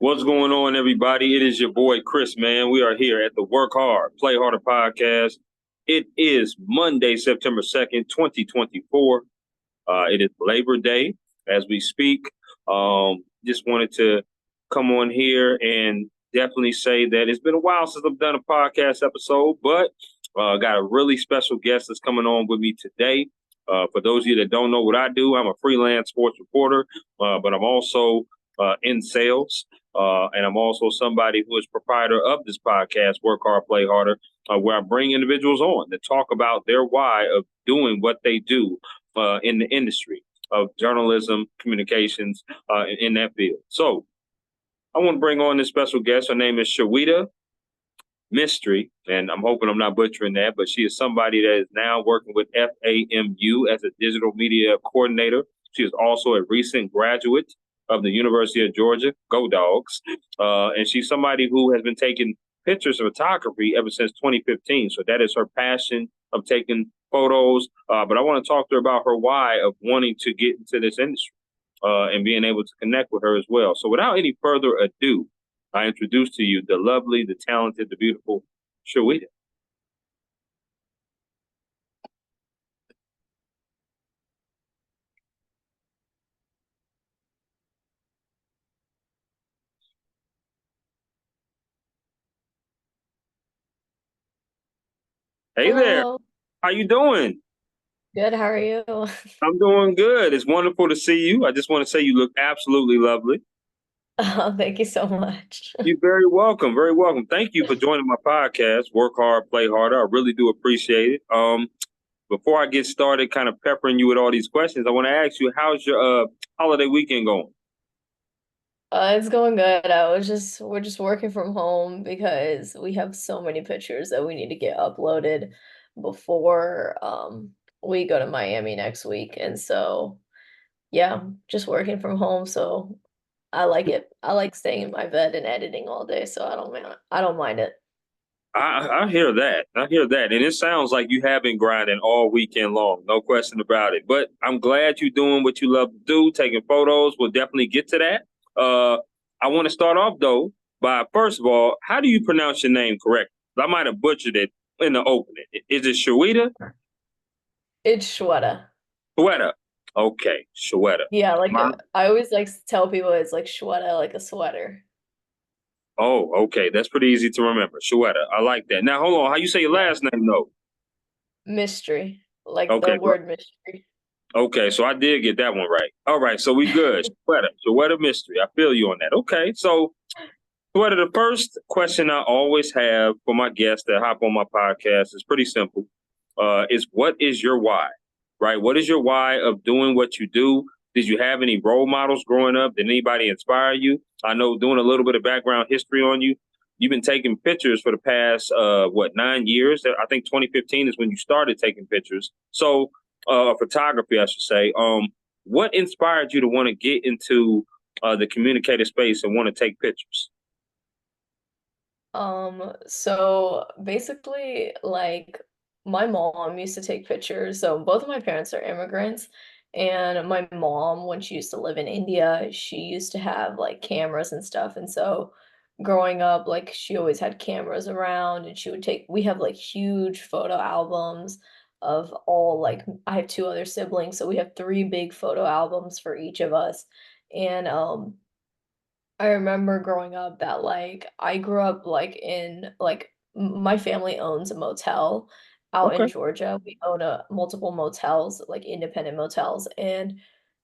What's going on, everybody? It is your boy Chris, man. We are here at the Work Hard, Play Harder podcast. It is Monday, September 2nd, 2024. It is Labor Day as we speak. Just wanted to come on here and definitely say that it's been a while since I've done a podcast episode, but got a really special guest that's coming on with me today. For those of you that don't know what I do, I'm a freelance sports reporter, but I'm also in sales. And I'm also somebody who is proprietor of this podcast, Work Hard, Play Harder, where I bring individuals on to talk about their why of doing what they do in the industry of journalism, communications, in that field. So I want to bring on this special guest. Her name is Shweta Mistry, and I'm hoping I'm not butchering that, but she is somebody that is now working with FAMU as a digital media coordinator. She is also a recent graduate of the University of Georgia, Go Dogs, and she's somebody who has been taking pictures of photography ever since 2015. So that is her passion of taking photos. But I want to talk to her about her why of wanting to get into this industry and being able to connect with her as well. So without any further ado, I introduce to you the lovely, the talented, the beautiful Shweta. Hey there, Hello. how you doing? Good. How are you? I'm doing good. It's wonderful to see you. I just want to say you look absolutely lovely. Oh, thank you so much. You're very welcome. Very welcome. Thank you for joining my podcast, Work Hard, Play Harder. I really do appreciate it. Before I get started kind of peppering you with all these questions, I want to ask you, how's your holiday weekend going? It's going good. We're just working from home because we have so many pictures that we need to get uploaded before we go to Miami next week. And so, yeah, just working from home. So I like it. I like staying in my bed and editing all day, so I don't mind it. I hear that. I hear that. And it sounds like you have been grinding all weekend long. No question about it. But I'm glad you're doing what you love to do, taking photos. We'll definitely get to that. I want to start off, though, by first of all, how do you pronounce your name correctly? I might have butchered it in the opening. Is it Shweta? It's Shweta. Shweta. Okay, Shweta. Yeah, My, I always like to tell people it's like Shweta, like a sweater. oh, okay. That's pretty easy to remember. Shweta. I like that. Now, hold on. How you say your Yeah. last name, though? Mystery, like the Okay, word mystery. okay, so I did get that one right. All right, so we good. Shweta Mystery. I feel you on that. Okay, so Shweta, the first question I always have for my guests that hop on my podcast is pretty simple. Is what is your why? Right? What is your why of doing what you do? Did you have any role models growing up? Did anybody inspire you? I know doing a little bit of background history on you. You've been taking pictures for the past 9 years? I think 2015 is when you started taking pictures. So photography, I should say. What inspired you to want to get into the communicator space and want to take pictures? So basically, like my mom used to take pictures. So both of my parents are immigrants, and my mom, when she used to live in India, she used to have like cameras and stuff. And so growing up, like she always had cameras around, and she would take, we have like huge photo albums of all like I have two other siblings, so we have three big photo albums for each of us. And I remember growing up that, like, I grew up, like, in like, my family owns a motel out in Okay. Georgia. We own a multiple motels, like, independent motels, and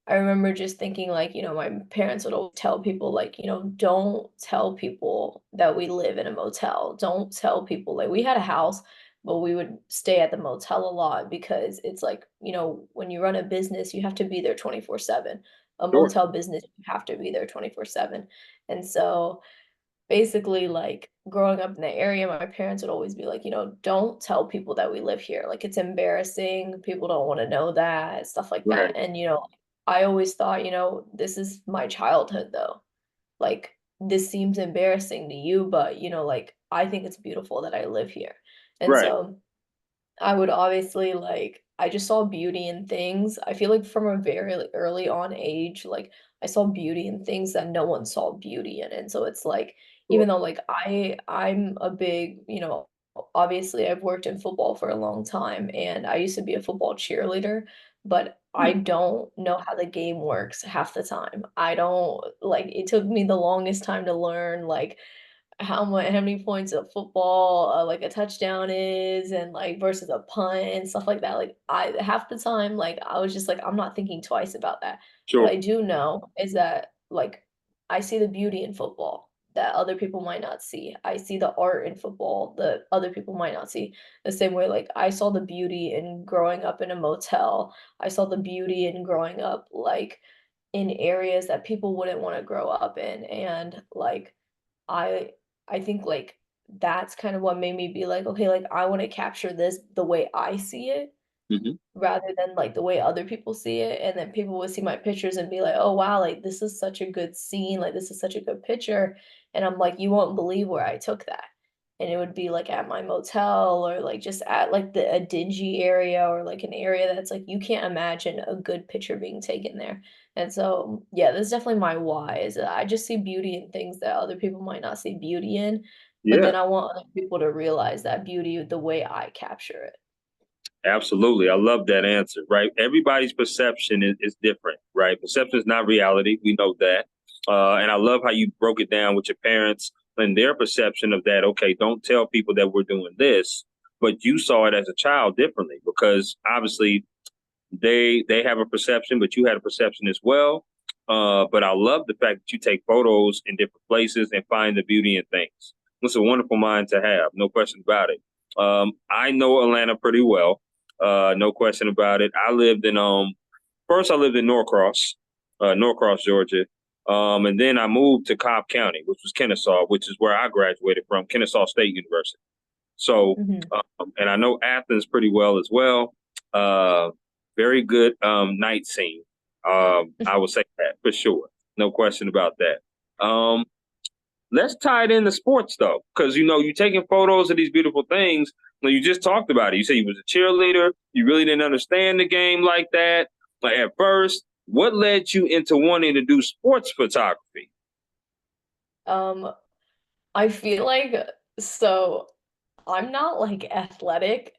I remember just thinking, like, my parents would always tell people, like, "Don't tell people that we live in a motel. Don't tell people" like, we had a house, but we would stay at the motel a lot because it's like, when you run a business, you have to be there 24/7. A Sure. motel business, you have to be there 24/7. And so, basically, like, growing up in the area, my parents would always be like, "Don't tell people that we live here. Like, it's embarrassing. People don't wanna know that," stuff like Right. that. And, I always thought, "This is my childhood, though. Like, this seems embarrassing to you, but, like, I think it's beautiful that I live here." And Right. so I would obviously, like I just saw beauty in things. I feel like from a very early on age, like I saw beauty in things that no one saw beauty in. And so it's like, Sure. even though like I'm a big, obviously I've worked in football for a long time and I used to be a football cheerleader, but I Hmm. don't know how the game works half the time. I don't like it took me the longest time to learn like how many points of football, like, a touchdown is and, like, versus a punt and stuff like that, like, I half the time, like, I was just like, "I'm not thinking twice about that." What Sure. I do know is that, like, I see the beauty in football that other people might not see. I see the art in football that other people might not see. The same way, like, I saw the beauty in growing up in a motel. I saw the beauty in growing up, like, in areas that people wouldn't wanna grow up in, and, like, I I think, like, that's kind of what made me be like, "Okay, like, I wanna capture this the way I see it, Hmm. rather than, like, the way other people see it," and then people would see my pictures and be like, "Oh, wow, like, this is such a good scene, like, this is such a good picture," and I'm like, "You won't believe where I took that," and it would be, like, at my motel or, like, just at, like, a dingy area or, like, an area that's, like, you can't imagine a good picture being taken there, and so, yeah, that's definitely my why, is that I just see beauty in things that other people might not see beauty in, but Yeah. then I want other people to realize that beauty the way I capture it. Absolutely. I love that answer, right? Everybody's perception is different, right? Perception is not reality. We know that. And I love how you broke it down with your parents and their perception of that. Okay, don't tell people that we're doing this, but you saw it as a child differently because obviously they have a perception, but you had a perception as well. But I love the fact that you take photos in different places and find the beauty in things. It's a wonderful mind to have, no question about it. I know Atlanta pretty well, no question about it. I lived in Norcross, Norcross, Georgia, and then I moved to Cobb County, which was Kennesaw, which is where I graduated from, Kennesaw State University. So, Mhm. and I know Athens pretty well as well. Uh, Very good night scene. I would say that for sure, no question about that. Let's tie it into sports though, because you're taking photos of these beautiful things. Now, you just talked about it. You said you was a cheerleader. You really didn't understand the game like that. Like at first, what led you into wanting to do sports photography? Um, I feel like so I'm not, like, athletic,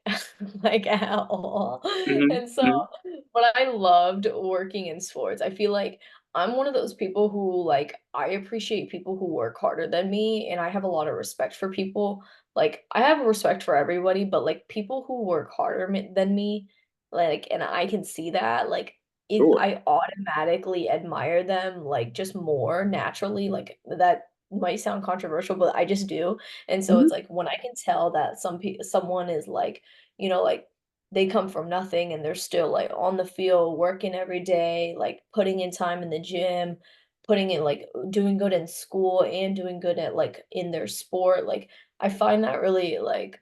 like, at all, Hmm. and so, Hmm. but I loved working in sports. I feel like I'm one of those people who, like, I appreciate people who work harder than me, and I have a lot of respect for people. Like, I have respect for everybody, but, like, people who work harder than me, like, and I can see that, like, Sure. I automatically admire them, like, just more naturally, like, that might sound controversial, but I just do. And so Hmm. it's like when I can tell that someone is like, like they come from nothing and they're still like on the field working every day, like putting in time in the gym, putting in like doing good in school and doing good at like in their sport. Like I find that really like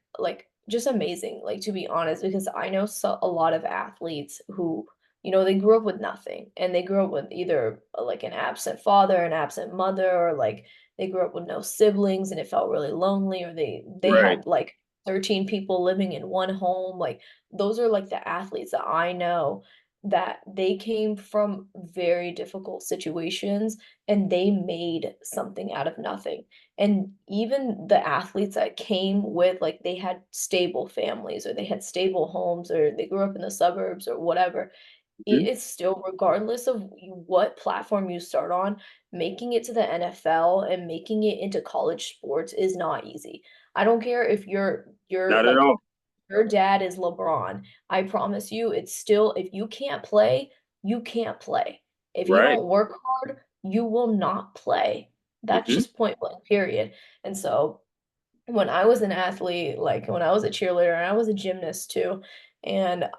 just amazing, like to be honest, because I know a lot of athletes who they grew up with nothing and they grew up with either like an absent father, an absent mother, or like they grew up with no siblings and it felt really lonely, or they Right. had like 13 people living in one home. Like those are like the athletes that I know that they came from very difficult situations and they made something out of nothing. And even the athletes that came with like they had stable families or they had stable homes or they grew up in the suburbs or whatever, it Hmm. is still regardless of what platform you start on, making it to the NFL and making it into college sports is not easy. I don't care if you're Not at like all. your dad is LeBron. I promise you it's still if you can't play, you can't play. If you Right. don't work hard, you will not play. That's Hmm. just point blank period. And so when I was an athlete, like when I was a cheerleader and I was a gymnast too, and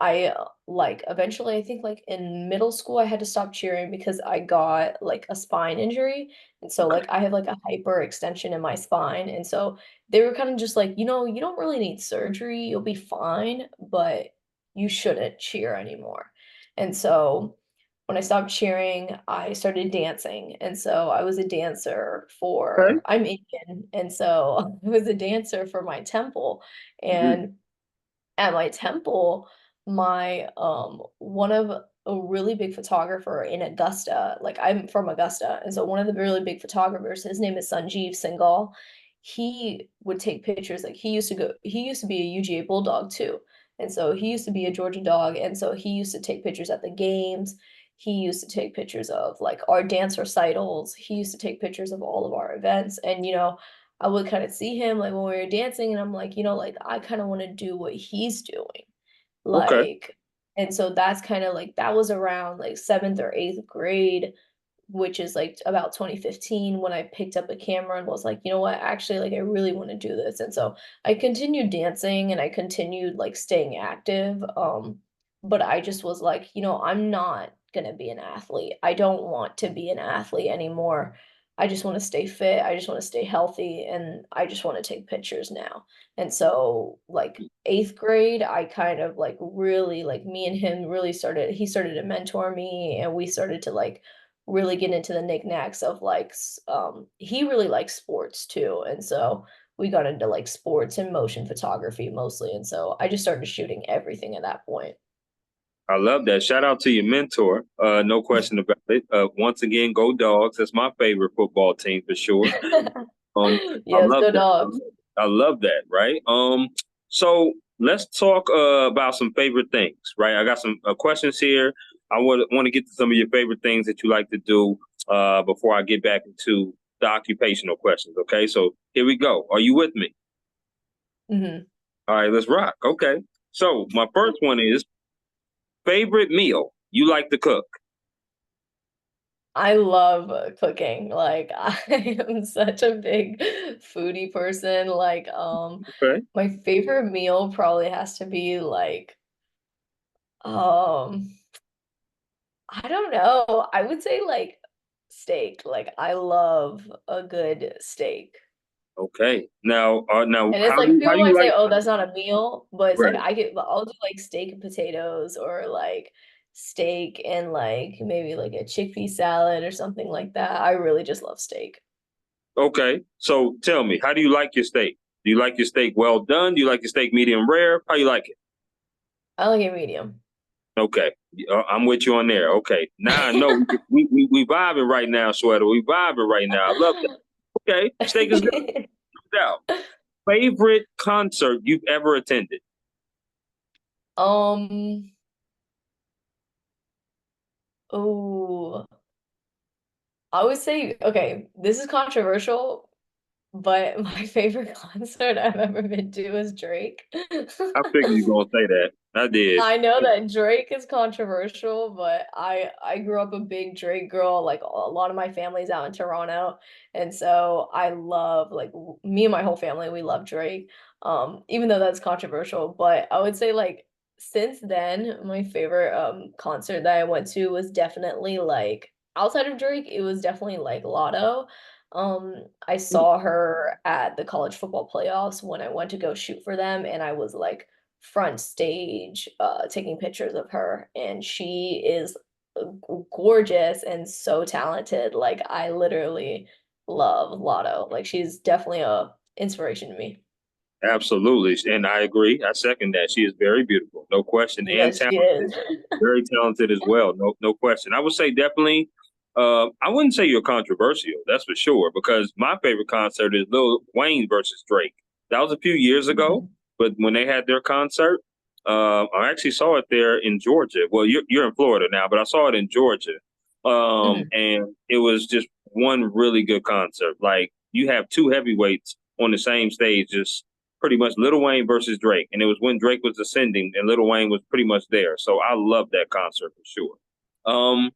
like eventually I think like in middle school I had to stop cheering because I got like a spine injury. And so Okay. like I have like a hyperextension in my spine. And so they were kind of just like, you don't really need surgery. You'll be fine, but you shouldn't cheer anymore. And so when I stopped cheering, I started dancing, and so I was a dancer Okay. for I'm Indian, and so I was a dancer for my temple, Hmm. and at my temple, my one of a really big photographer in Augusta. Like I'm from Augusta, and so one of the really big photographers, his name is Sanjeev Singhal. He would take pictures. Like he used to be a UGA Bulldog too. And so he used to be a Georgia dog, and so he used to take pictures at the games. He used to take pictures of like our dance recitals. He used to take pictures of all of our events. And I would kind of see him like when we were dancing, and I'm like, like I kind of want to do what he's doing. Okay. Like, and so that's kind of like that was around like seventh or eighth grade, which is like about 2015 when I picked up a camera and was like, you know what, actually, like I really want to do this. And so I continued dancing and I continued like staying active. But I just was like, I'm not gonna be an athlete. I don't want to be an athlete anymore. I just want to stay fit. I just want to stay healthy and I just want to take pictures now. And so like eighth grade, I kind of like really like me and him really started, he started to mentor me and we started to like really get into the knickknacks of like he really likes sports too. And so we got into like sports and motion photography mostly. And so I just started shooting everything at that point. I love that. Shout out to your mentor. No question about it. Once again, go dogs. That's my favorite football team for sure. I Yes, love go that. dogs. I love that. Right. So let's talk about some favorite things. Right. I got some questions here. I want to get to some of your favorite things that you like to do before I get back into the occupational questions. Okay. So here we go. Are you with me? Hmm. All right. Let's rock. Okay. So my first one is favorite meal you like to cook. I love cooking. Like I am such a big foodie person. Like Okay. my favorite meal probably has to be like um I don't know. I would say like steak. Like I love a good steak. Okay. Now, And it's how like do people you might say, like? "Oh, that's not a meal," but it's like Right. I'll do like steak and potatoes or like steak and like maybe like a chickpea salad or something like that. I really just love steak. Okay. So tell me, how do you like your steak? Do you like your steak well done? Do you like your steak medium rare? How you like it? I like it medium. Okay. I'm with you on there. Okay. Now I know we vibing right now, Sweater. We vibing right now. I love that. Okay. Steak is good. No doubt. Favorite concert you've ever attended? Um, oh, I would say, okay, this is controversial, but my favorite concert I've ever been to is Drake. I figured you were gonna say that. I did. I know that Drake is controversial, but I grew up a big Drake girl. Like a lot of my family's out in Toronto, and so I love like me and my whole family, we love Drake. Even though that's controversial, but I would say like since then, my favorite concert that I went to was definitely like outside of Drake, it was definitely like Lotto. I saw her at the college football playoffs when I went to go shoot for them, and I was like front stage taking pictures of her, and she is gorgeous and so talented. Like I literally love Lotto. Like she's definitely a inspiration to me. Absolutely. And I agree. I second that. She is very beautiful, no question, and Yes, she talented. is. Very talented as well. No question. I would say definitely. I wouldn't say you're controversial. That's for sure. Because my favorite concert is Lil Wayne versus Drake. That was a few years ago, Mhm. but when they had their concert, I actually saw it there in Georgia. Well, you're in Florida now, but I saw it in Georgia, Mhm. and it was just one really good concert. Like you have two heavyweights on the same stage, just pretty much Lil Wayne versus Drake, and it was when Drake was ascending and Lil Wayne was pretty much there. So I love that concert for sure. Um,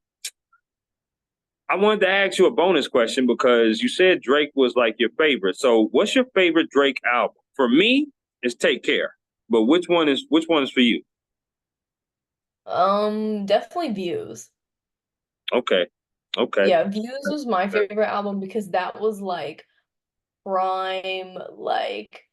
I wanted to ask you a bonus question because you said Drake was like your favorite. So what's your favorite Drake album? For me, it's Take Care. But which one is for you? Definitely Views. Okay, okay, Yeah, Views was my favorite album because that was like prime, like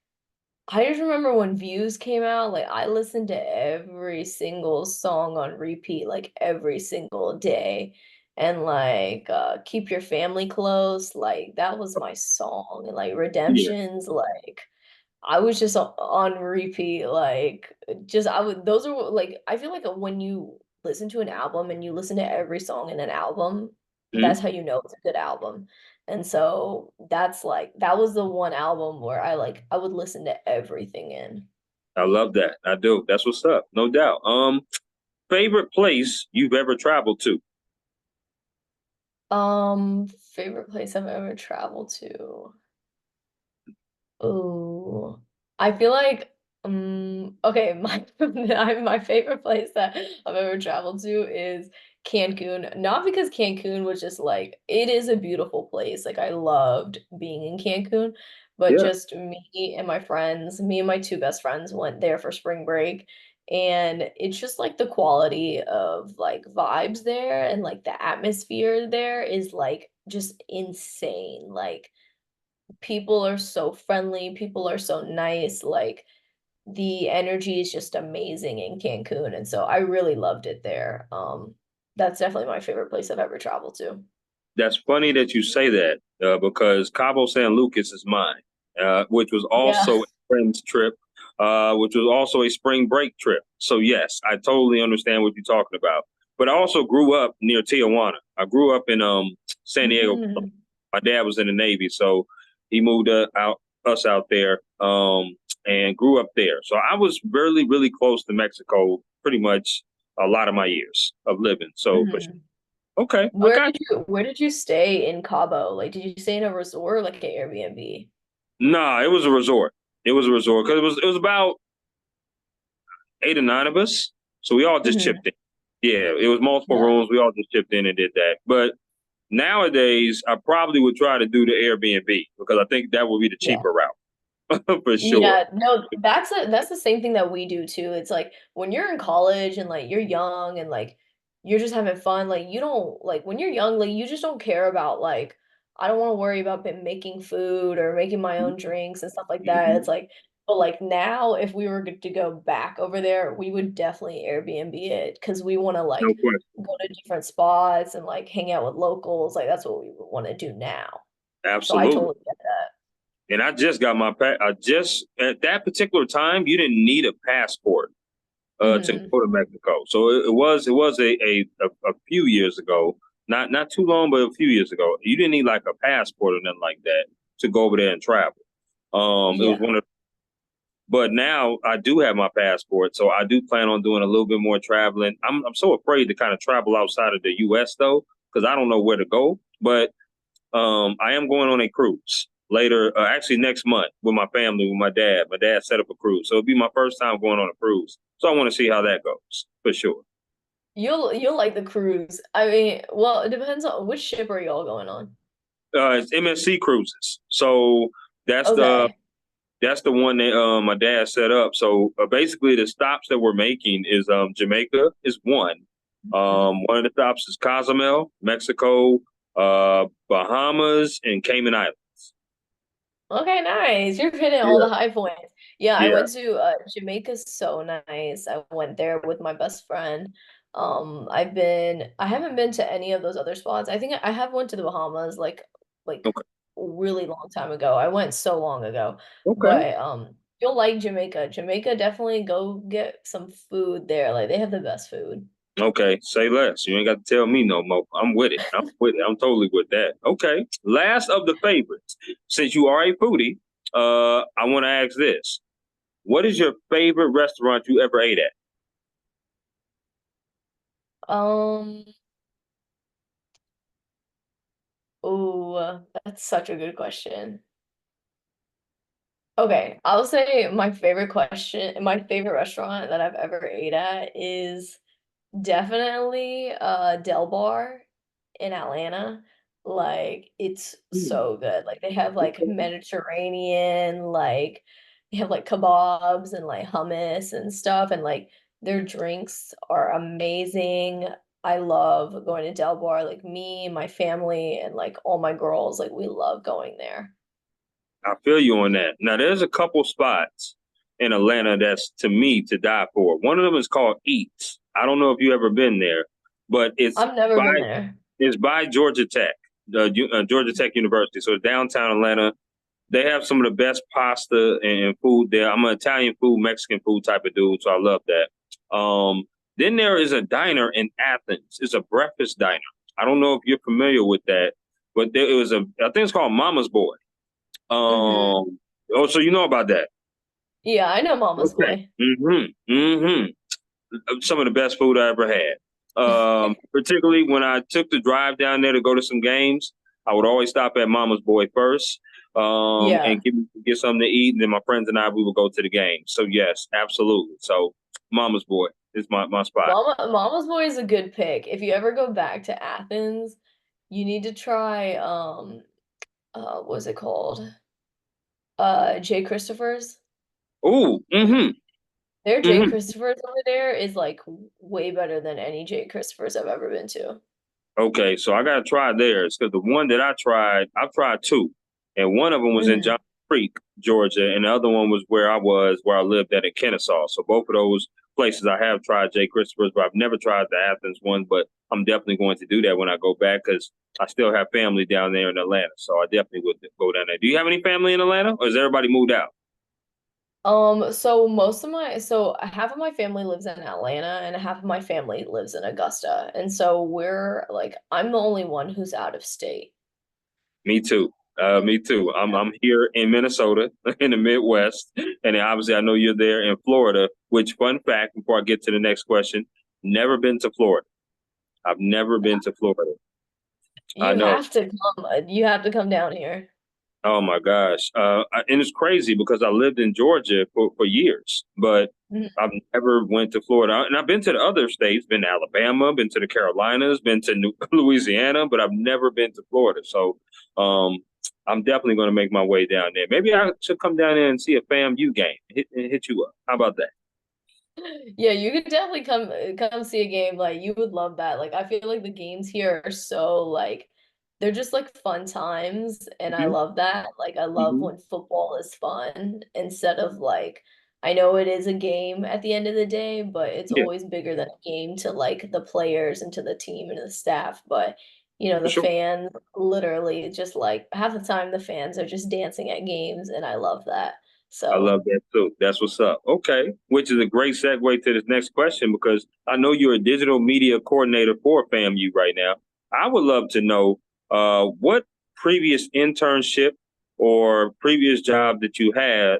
I just remember when Views came out, like I listened to every single song on repeat, like every single day. And like Keep Your Family Close, like that was my song. And like yeah, Redemptions, like I was just on repeat, like just I would those are like I feel like when you listen to an album and you listen to every song in an album, Mhm. that's how you know it's a good album. And so that's like that was the one album where I would listen to everything in. I love that. I do. That's what's up. No doubt. Favorite place you've ever traveled to? Favorite place I've ever traveled to. Oh, I feel like okay, my favorite place that I've ever traveled to is Cancun. Not because Cancun was just like it is a beautiful place. Like I loved being in Cancun, but Yeah, just me and my two best friends went there for spring break. And it's just like the quality of like vibes there and like the atmosphere there is like just insane. Like people are so friendly, people are so nice, like the energy is just amazing in Cancun, and so I really loved it there. That's definitely my favorite place I've ever traveled to. that's funny that you say that because Cabo San Lucas is mine, which was Yeah. also a friend's trip, which was also a spring break trip. So yes, I totally understand what you're talking about. But I also grew up near Tijuana. I grew up in San Diego. Mhm. My dad was in the Navy, so he moved out us out there and grew up there. So I was really, really close to Mexico pretty much a lot of my years of living. So, but Mhm. okay, I got Where did you stay in Cabo? Like, did you stay in a resort or like an Airbnb? you. Nah, it was a resort. It was a resort because it was about 8 or 9 of us, so we all just Mhm. chipped in. Yeah, it was multiple Yeah. rooms. We all just chipped in and did that. But nowadays, I probably would try to do the Airbnb because I think that would be the Yeah. cheaper route for sure. Yeah, no, that's the same thing that we do too. It's like when you're in college and like you're young and like you're just having fun, like you don't like when you're young, like you just don't care about like I don't want to worry about making food or making my own drinks and stuff like that. It's Mhm. like but like now if we were to go back over there, we would definitely Airbnb it because we want to No like question. go to different spots and like hang out with locals. Like that's what we want to do now. So I Absolutely. totally get that. And I just got my I just at that particular time you didn't need a passport to Hmm. go to Mexico. So it was a few years ago, not too long, but a few years ago. You didn't need like a passport or nothing like that to go over there and travel. It was Yeah. one of but now I do have my passport, so I do plan on doing a little bit more traveling. I'm so afraid to kind of travel outside of the U.S. though, because I don't know where to go. But I am going on a cruise later, actually next month with my family, with my dad. My dad set up a cruise, so it'll be my first time going on a cruise. So I want to see how that goes for sure. You'll like the cruise. I mean, well, it depends on which ship are y'all going on. It's MSC cruises, so that's the Okay. that's the one that my dad set up. So basically, the stops that we're making is Jamaica is one. Mhm. One of the stops is Cozumel, Mexico, Bahamas, and Cayman Islands. Okay, nice. You're hitting all the Yeah, high points. Yeah, I yeah. went to Jamaica's so nice. I went there with my best friend. I haven't been to any of those other spots. I think I have went to the Bahamas like Okay, really long time ago. I went so long ago. okay. But you'll like Jamaica. Jamaica definitely go get some food there. Like they have the best food. Okay, say less. You ain't got to tell me no more. I'm with it. I'm with it. I'm totally with that. Okay. Last of the favorites. Since you are a foodie, I want to ask this. What is your favorite restaurant you ever ate at? Um, oh, that's such a good question. Okay, I'll say my favorite restaurant that I've ever ate at is definitely Del Bar in Atlanta. Like it's Hmm, so good. Like they have like okay. Mediterranean, like they have like kebabs and like hummus and stuff and like their drinks are amazing. I love going to Del Bar, like me, my family, and like all my girls, like we love going there. I feel you on that. Now, there's a couple spots in Atlanta that's to me to die for. One of them is called Eats. I don't know if you ever been there, but I've never been there. it's by Georgia Tech, Georgia Tech University. So it's downtown Atlanta. They have some of the best pasta and food there. I'm an Italian food, Mexican food type of dude, so I love that. Then there is a diner in Athens. It's a breakfast diner. I don't know if you're familiar with that, but there it was I think it's called Mama's Boy. Mhm. Oh, so you know about that? Yeah, I know Mama's Okay. Boy. Some of the best food I ever had. Particularly when I took the drive down there to go to some games, I would always stop at Mama's Boy first, Yeah. and get something to eat, and then my friends and I we would go to the game. So yes, absolutely. So Mama's Boy is my spot. Mama's Boy is a good pick. If you ever go back to Athens, you need to try, what's it called? J. Christopher's. Ooh, Their J. mm-hmm. Christopher's over there is, like, way better than any J. Christopher's I've ever been to. Okay, so I gotta try theirs because the one that I've tried two, and one of them was in Mhm. John Creek, Georgia, and the other one was where I lived at in Kennesaw. So both of those places I have tried Jay Christopher's, but I've never tried the Athens one. But I'm definitely going to do that when I go back because I still have family down there in Atlanta. So I definitely would go down there. Do you have any family in Atlanta, or is everybody moved out? So half of my family lives in Atlanta and half of my family lives in Augusta. And so I'm the only one who's out of state. Me too. Me too. I'm here in Minnesota, in the Midwest, and then obviously I know you're there in Florida. Which, fun fact, before I get to the next question, never been to Florida. I've never been to Florida. I know. You have to come down here. Oh my gosh. And it's crazy because I lived in Georgia for years, but Mhm. I've never went to Florida. And I've been to the other states, been to Alabama, been to the Carolinas, been to Louisiana, but I've never been to Florida. So um, I'm definitely going to make my way down there. Maybe I should come down there and see a FAMU game, hit you up. How about that? Yeah, you could definitely come see a game. Like you would love that. Like I feel like the games here are so like they're just like fun times and I Hmm. love that. Like I love Hmm. when football is fun instead of like I know it is a game at the end of the day, but it's Yeah, always bigger than a game to like the players and to the team and the staff. But for the sure. fans literally just like half the time the fans are just dancing at games and I love that. I So love that too. That's what's up. Okay, which is a great segue to this next question because I know you're a digital media coordinator for FAMU right now. I would love to know what previous internship or previous job that you had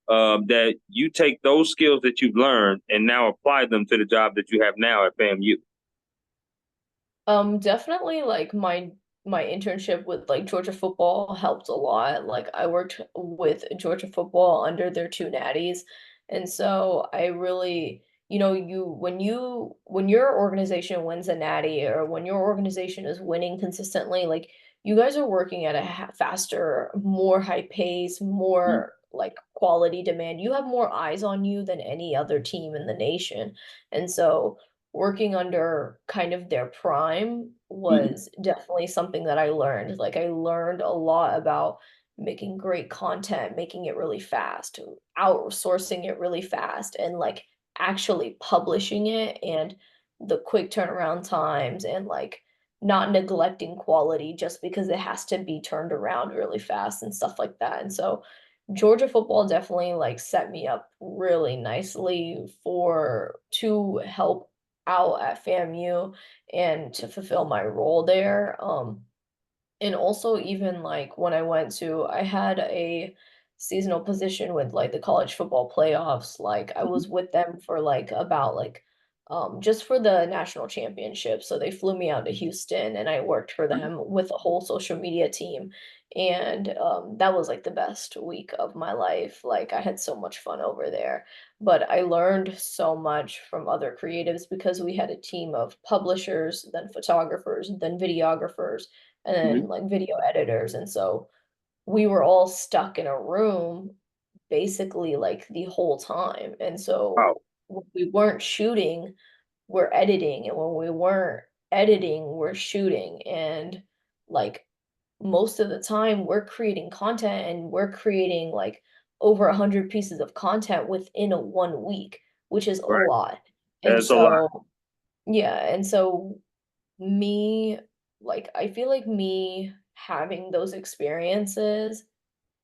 that you take those skills that you've learned and now apply them to the job that you have now at FAMU. Definitely like my internship with like Georgia football helped a lot. Like I worked with Georgia football under their two natties. And so I really, when your organization wins a natty or when your organization is winning consistently, like you guys are working at a faster, more high pace, Mhm. more like quality demand. You have more eyes on you than any other team in the nation. And so working under kind of their prime Mhm. was definitely something that I learned. Like I learned a lot about making great content, making it really fast, outsourcing it really fast, and like actually publishing it and the quick turnaround times and like not neglecting quality just because it has to be turned around really fast and stuff like that. And so Georgia football definitely like set me up really nicely for to help out at FAMU and to fulfill my role there. And also even like when I had a seasonal position with like the college football playoffs, like I Mhm. was with them for like about like just for the national championship. So they flew me out to Houston and I worked for them with a whole social media team. And that was like the best week of my life. Like I had so much fun over there. But I learned so much from other creatives because we had a team of publishers, then photographers, then videographers and Mhm. then like video editors. And so we were all stuck in a room basically like the whole time. And so Wow. when we weren't shooting, we're editing. And when we weren't editing, we're shooting. And like most of the time, we're creating content and we're creating like over 100 pieces of content within a 1 week, which is a Right. lot. And That's a lot. so, yeah. And so me I feel like me having those experiences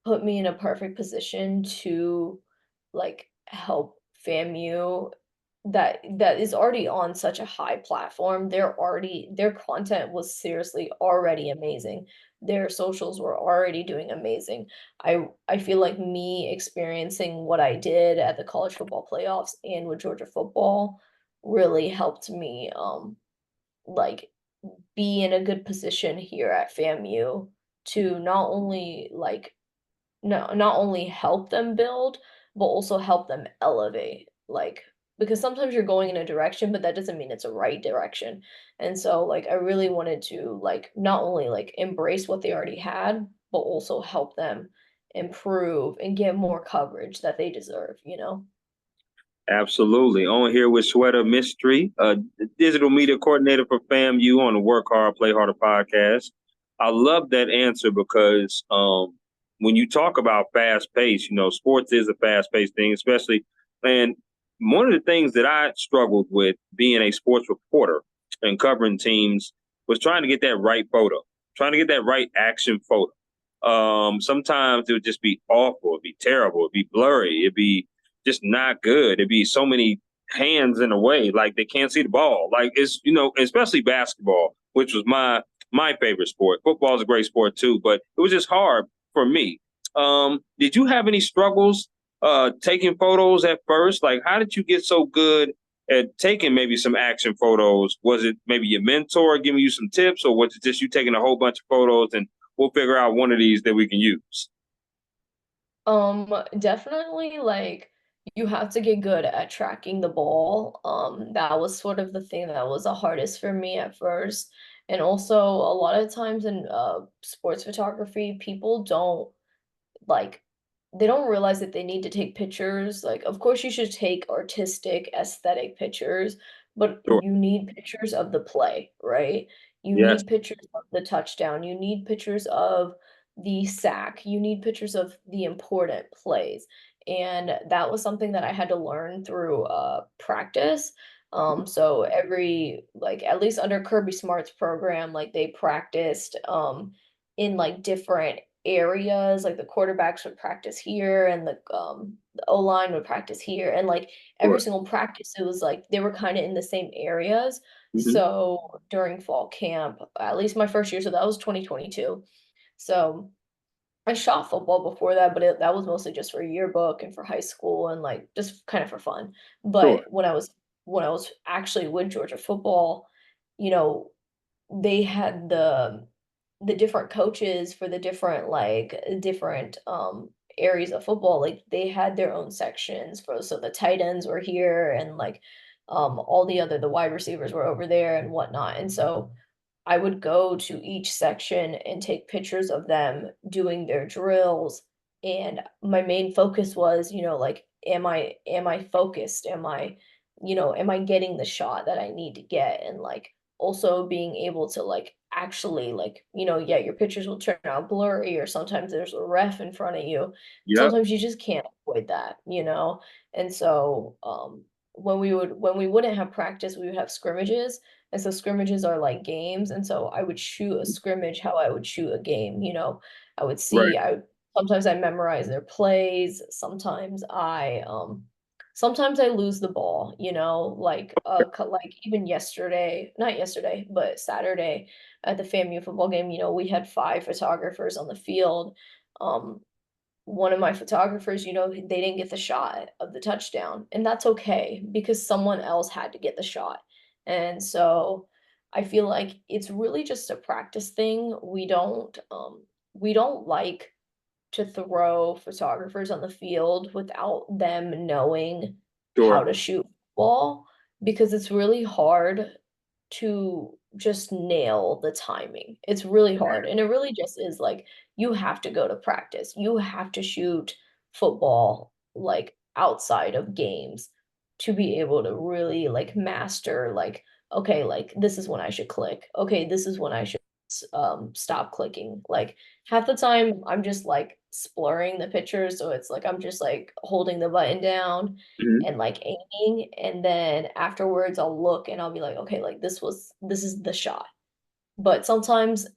put me in a perfect position to like help FAMU that is already on such a high platform. Their content was seriously already amazing. Their socials were already doing amazing. I feel like me experiencing what I did at the college football playoffs and with Georgia football really helped me like be in a good position here at FAMU to not only like no, not only help them build, but also help them elevate. Like, because sometimes you're going in a direction, but that doesn't mean it's a right direction. And so, like, I really wanted to, like, not only like embrace what they already had, but also help them improve and get more coverage that they deserve, you know? Absolutely. On here with Shweta Mistry, digital media coordinator for FAMU on the Work Hard, Play Harder podcast. I love that answer because when you talk about fast pace, sports is a fast paced thing, especially. And one of the things that I struggled with being a sports reporter and covering teams was trying to get that right photo, trying to get that right action photo. Sometimes it would just be awful, it'd be terrible, it'd be blurry, it'd be just not good. It'd be so many hands in the way, like they can't see the ball. Like it's especially basketball, which was my favorite sport. Football is a great sport too, but it was just hard for me. Did you have any struggles taking photos at first? Like, how did you get so good at taking maybe some action photos? Was it maybe your mentor giving you some tips, or was it just you taking a whole bunch of photos and we'll figure out one of these that we can use? Definitely like you have to get good at tracking the ball. That was sort of the thing that was the hardest for me at first. And also a lot of times in sports photography, people don't like they don't realize that they need to take pictures. Like, of course, you should take artistic, aesthetic pictures, but Sure. you need pictures of the play, right? You Yes. need pictures of the touchdown. You need pictures of the sack. You need pictures of the important plays. And that was something that I had to learn through practice. So every like at least under Kirby Smart's program, like they practiced in like different areas, like the quarterbacks would practice here and the O-line would practice here, and, like, every Sure. single practice, it was like they were kinda in the same areas, Hmm. so during fall camp, at least my first year, so that was 2022, so I shot football before that, but that was mostly just for yearbook and for high school and, like, just kinda for fun, Sure. but when I was actually with Georgia football, you know, they had the different coaches for the different, like, different, areas of football, like, they had their own sections for so the tight ends were here and, like, all the wide receivers were over there and whatnot, and so I would go to each section and take pictures of them doing their drills, and my main focus was, like, am I focused? Am I getting the shot that I need to get? And, like, also being able to, like, actually, like, yeah, your pictures will turn out blurry or sometimes there's a ref in front of you. Yep. Sometimes you just can't avoid that, you know? And so, when we wouldn't have practice, we would have scrimmages, and so scrimmages are like games, and so I would shoot a scrimmage how I would shoot a game, I would Right. see I sometimes I memorize their plays, sometimes I lose the ball, like even yesterday, not yesterday, but Saturday at the FAMU football game, we had 5 photographers on the field. Um, One of my photographers, they didn't get the shot of the touchdown, and that's okay because someone else had to get the shot. And so I feel like it's really just a practice thing. We don't like to throw photographers on the field without them knowing how Sure. to shoot ball because it's really hard to just nail the timing. It's really hard, and it really just is, like, you have to go to practice. You have to shoot football, like, outside of games to be able to really, like, master, like, "Okay, like, this is when I should click. Okay, this is when I should stop clicking." Like, half the time, I'm just, like, splurring the picture, so it's like I'm just, like, holding the button down Hmm. and, like, aiming, and then afterwards, I'll look and I'll be like, "Okay, like, this is the shot." But sometimes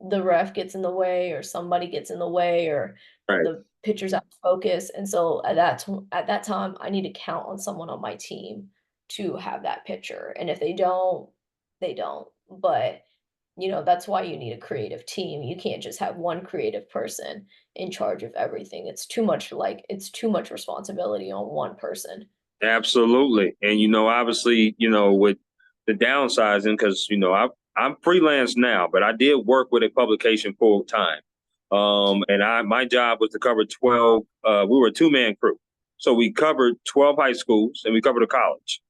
the ref gets in the way or somebody gets in the way or Right. the picture's out of focus. And so at that time, I need to count on someone on my team to have that picture. And if they don't, they don't. But that's why you need a creative team. You can't just have one creative person in charge of everything. It's too much responsibility on one person. Absolutely. And obviously, with the downsizing, because I'm freelance now, but I did work with a publication full time. And my job was to cover 12. We were a two-man crew, so we covered 12 high schools and we covered a college.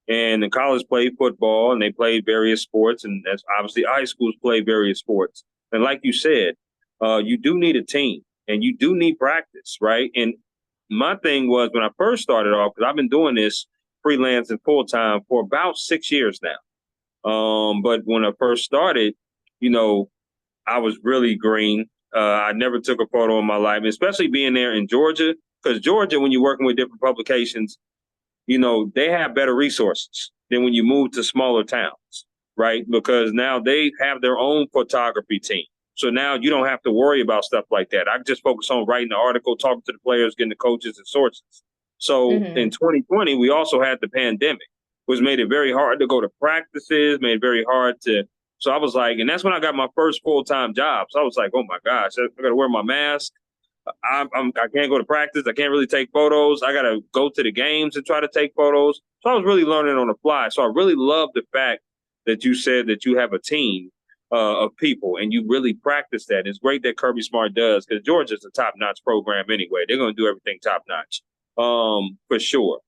And the college played football and they played various sports, and that's obviously high schools play various sports. And like you said, you do need a team and you do need practice, right? And my thing was when I first started off, because I've been doing this freelance and full time for about 6 years now. But when I first started, you know, I was really green. I never took a photo in my life, especially being there in Georgia, because Georgia, when you're working with different publications, they have better resources than when you move to smaller towns, right? Because now they have their own photography team. So now you don't have to worry about stuff like that. I just focus on writing the article, talking to the players, getting the coaches and sources. So in Mhm. 2020, we also had the pandemic, which made it very hard to go to practices, made it very hard to. So I was like, and that's when I got my first full time job. So I was like, oh my gosh, I got to wear my mask. I can't go to practice. I can't really take photos. I got to go to the games and try to take photos. So I was really learning on the fly. So I really love the fact that you said that you have a team of people and you really practice that. It's great that Kirby Smart does because Georgia's a top notch program anyway. They're going to do everything top notch for sure.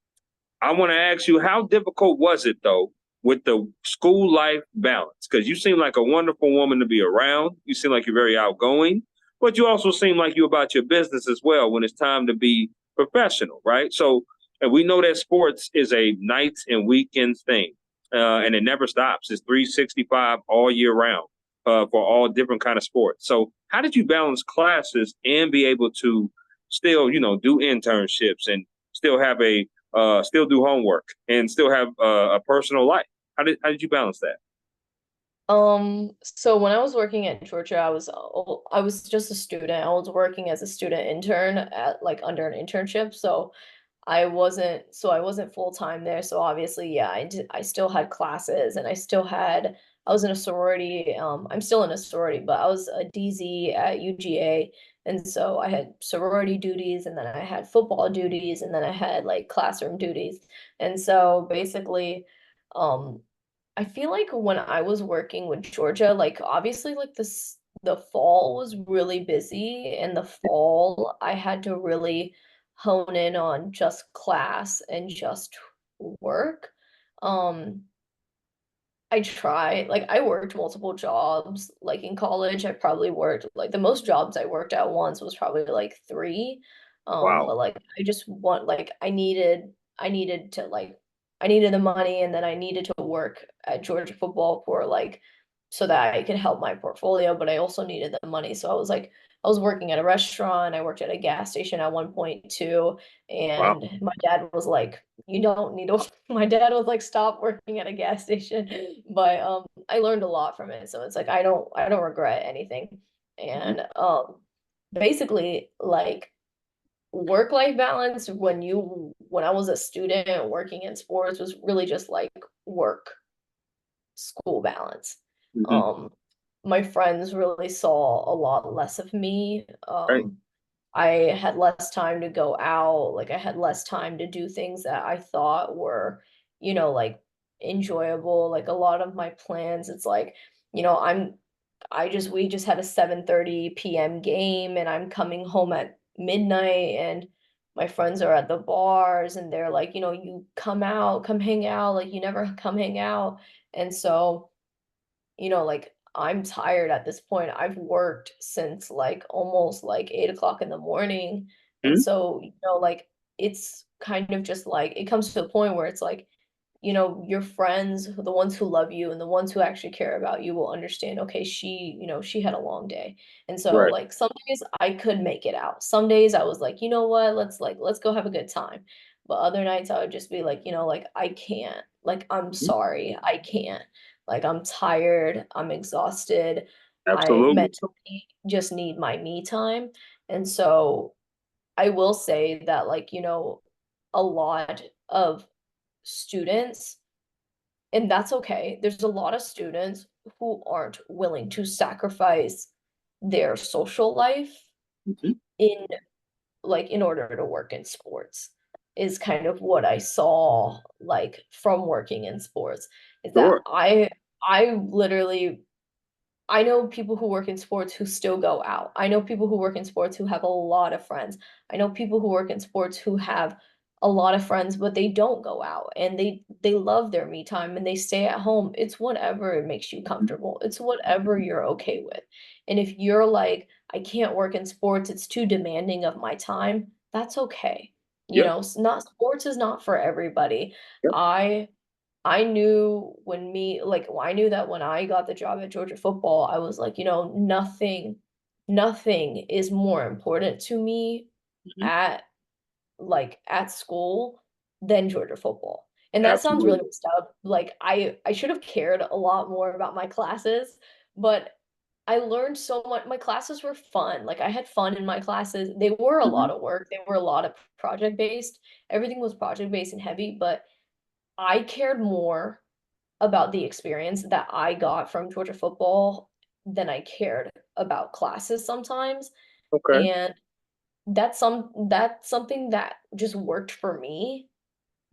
I want to ask you, how difficult was it though with the school life balance? Because you seem like a wonderful woman to be around. You seem like you're very outgoing, but you also seem like you're about your business as well when it's time to be professional, right? So, and we know that sports is a nights and weekends thing, and it never stops. It's 365 all year round for all different kind of sports. So, how did you balance classes and be able to still, do internships and still have still do homework and still have a personal life? How did you balance that? So when I was working at Georgia, I was just a student. I was working as a student intern at like under an internship. So I wasn't full time there. So obviously, yeah, I still had classes and I was in a sorority. I'm still in a sorority, but I was a DZ at UGA. And so I had sorority duties and then I had football duties and then I had like classroom duties. And so basically, um, I feel like when I was working with Georgia, like obviously like the fall was really busy. In the fall I had to really hone in on just class and just work. Um I worked multiple jobs. Like in college, I probably worked like the most jobs I worked at once was probably like three. Wow. But like I just want like I needed to like I needed the money and then I needed to work at Georgia football for like so that I could help my portfolio, but I also needed the money. So I was working at a restaurant, I worked at a gas station at one point too, Wow. and my dad was like, you don't need to my dad was like, "Stop working at a gas station." But, I learned a lot from it, so it's like I don't regret anything. Mhm. And, basically, like, work-life balance when I was a student working in sports was really just like work, school balance. Mhm. Um, my friends really saw a lot less of me. Right. I had less time to go out, like, I had less time to do things that I thought were, like, enjoyable, like, a lot of my plans, it's like, you know, I'm I just we just had a 7:30 PM game, and I'm coming home at midnight, and my friends are at the bars, and they're like, "You come out, come hang out, like, you never come hang out," and so like I'm tired at this point. I've worked since like almost like 8 o'clock in the morning. And Mhm. so, like it's kind of just like it comes to a point where it's like, your friends, the ones who love you and the ones who actually care about you will understand, okay, she had a long day. And so Right. like some days I could make it out. Some days I was like, you know what, let's go have a good time. But other nights I would just be like, like I can't. Like I'm Mhm. sorry, I can't. Like, I'm tired, I'm exhausted, I Absolutely. mentally just need my me time, And so I will say that, like, a lot of students, and that's okay. There's a lot of students who aren't willing to sacrifice their social life Mhm. in in order to work in sports, is kind of what I saw, like, from working in sports, is that Sure. I literally I know people who work in sports who still go out. I know people who work in sports who have a lot of friends. I know people who work in sports who have a lot of friends, but they don't go out, and they love their me time and they stay at home. It's whatever it makes you Mhm. comfortable. It's whatever you're okay with. And if you're like, I can't work in sports, it's too demanding of my time, that's okay. Yep. Not sports is not for everybody. Yep. I I knew I knew that when I got the job at Georgia Football, I was like, nothing is more important to me Mhm. at at school than Georgia Football. And that sounds really Absolutely. messed up. Like, I should have cared a lot more about my classes, but I learned so much. My classes were fun. Like, I had fun in my classes. They were a Mhm. lot of work. They were a lot of project based. Everything was project based and heavy, but I cared more about the experience that I got from Georgia football than I cared about classes sometimes, Okay. and that's something that just worked for me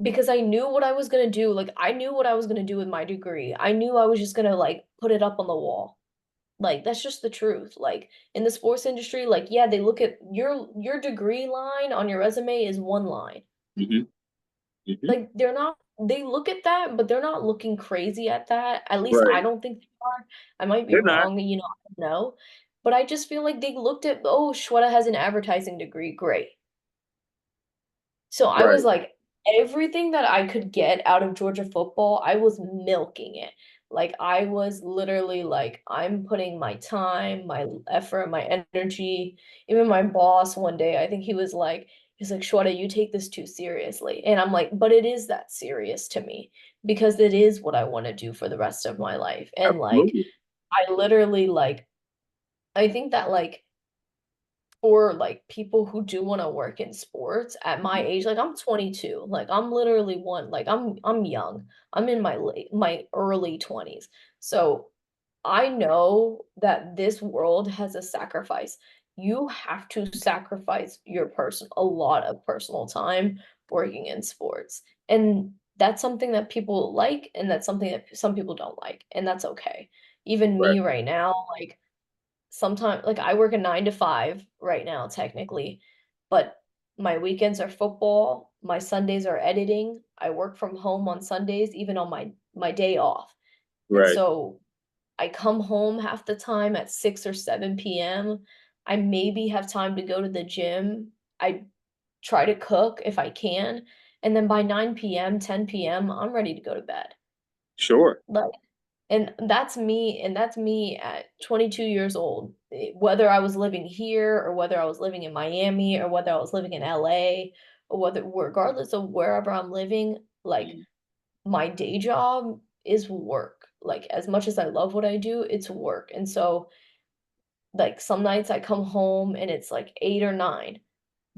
because I knew what I was gonna do. Like, I knew what I was gonna do with my degree. I knew I was just gonna, like, put it up on the wall. Like, that's just the truth. Like, in the sports industry, like, yeah, they look at your degree line on your resume is 1 line. Mhm. Mhm. Like, they look at that, but they're not looking crazy at that. At least I Right. don't think they are. I might be They're not. wrong, I don't know. But I just feel like they looked at, "Oh, Shweta has an advertising degree, great." So I was Right. like, everything that I could get out of Georgia football, I was milking it. Like, I was literally like, I'm putting my time, my effort, my energy. Even my boss one day, I think he's like, Shweta, you take this too seriously. And I'm like, but it is that serious to me because it is what I want to do for the rest of my life. And like, Absolutely. I literally I think that for, people who do wanna work in sports at my Mhm. age, like, I'm 22, like, I'm literally I'm young. I'm in my early 20s. So, I know that this world has a sacrifice. You have to sacrifice a lot of personal time working in sports, and that's something that people like, and that's something that some people don't like, and that's okay. Even Right. me right now, sometimes, I work a 9 to 5 right now technically, but my weekends are football, my Sundays are editing, I work from home on Sundays, even on my day off, and Right. so I come home half the time at 6 or 7 PM. I maybe have time to go to the gym. I try to cook if I can, and then by 9 PM, 10 PM, I'm ready to go to bed. Sure. Like, and that's me at 22 years old. Whether I was living here or whether I was living in Miami or whether I was living in LA or whether regardless of wherever I'm living, like, Mhm. my day job is work. Like, as much as I love what I do, it's work. And so, some nights I come home and it's like 8 or 9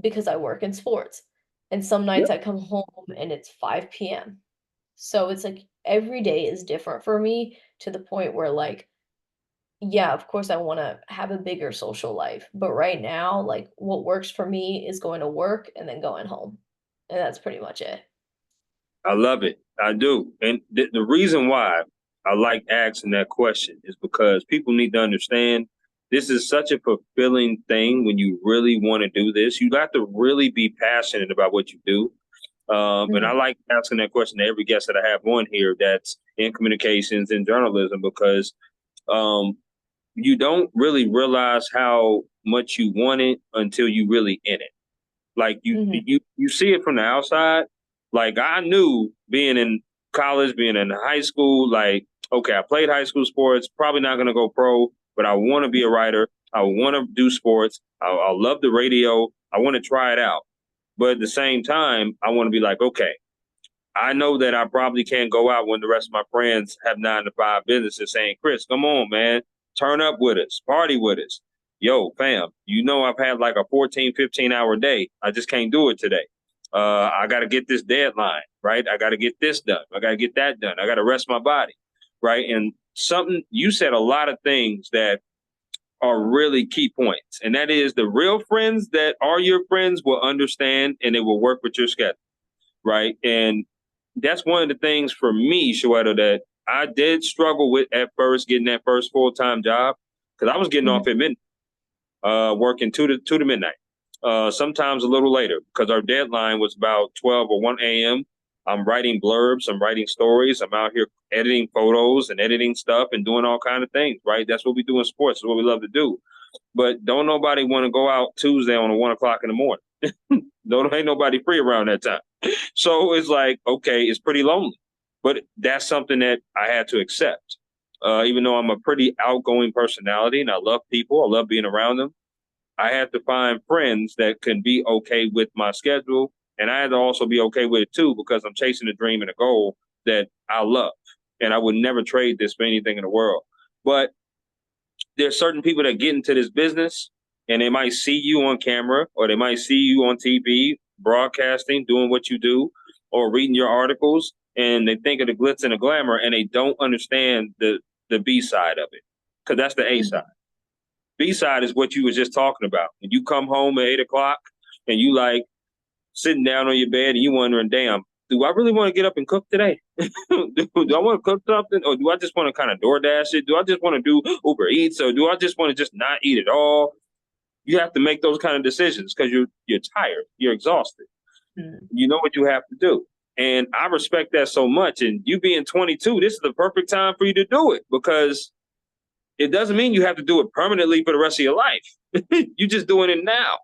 because I work in sports. And some nights Yep. I come home and it's 5 PM. So it's like every day is different for me to the point where, yeah, of course I want to have a bigger social life, but right now, what works for me is going to work and then going home. And that's pretty much it. I love it. I do. And the reason why I like asking that question is because people need to understand this is such a fulfilling thing when you really want to do this. You got to really be passionate about what you do. And I Mhm, like asking that question to every guest that I have on here that's in communications and journalism because um, you don't really realize how much you want it until you really in it. Like mhm, you see it from the outside. Like I knew being in college, being in high school, like, okay, I played high school sports, probably not gonna go pro, but I wanna be a writer. I wanna do sports. I love the radio. I wanna try it out. But at the same time, I wanna be like, okay, I know that I probably can't go out when the rest of my friends have 9 to 5 businesses saying, Chris, come on, man, turn up with us, party with us. yo, fam, you know I've had like a 14, 15 hour day. I just can't do it today. I got to get this deadline, right? I got to get this done. I got to get that done. I got to rest my body, right? And something you said a lot of things that are really key points. And that is the real friends that are your friends will understand and they will work with your schedule, right? And that's one of the things for me, Shweta, that I did struggle with at first getting that first full-time job because I was getting Mhm. off at midnight, working two to midnight, sometimes a little later because our deadline was about 12 or 1 a.m. I'm writing blurbs, I'm writing stories, I'm out here editing photos and editing stuff and doing all kind of things, right? That's what we do in sports. It's what we love to do. But don't nobody want to go out Tuesday on a 1 o'clock in the morning. Don't ain't nobody free around that time. So it's like, okay, it's pretty lonely. But that's something that I had to accept. Even though I'm a pretty outgoing personality and I love people, I love being around them, I had to find friends that can be okay with my schedule. And I had to also be okay with it too, because I'm chasing a dream and a goal that I love. And I would never trade this for anything in the world. But there's certain people that get into this business and they might see you on camera or they might see you on TV broadcasting, doing what you do, or reading your articles, and they think of the glitz and the glamour and they don't understand the B side of it. Because that's the A Mhm. side. B side is what you was just talking about. When you come home at 8 o'clock and you like sitting down on your bed and you wondering, damn, do I really want to get up and cook today? Do I want to cook something, or do I just want to kind of DoorDash it? Do I just want to do Uber Eats, or do I just want to just not eat at all? You have to make those kind of decisions because you're tired, you're exhausted. Mhm. You know what you have to do, and I respect that so much. And you being 22, this is the perfect time for you to do it because it doesn't mean you have to do it permanently for the rest of your life. You're just doing it now,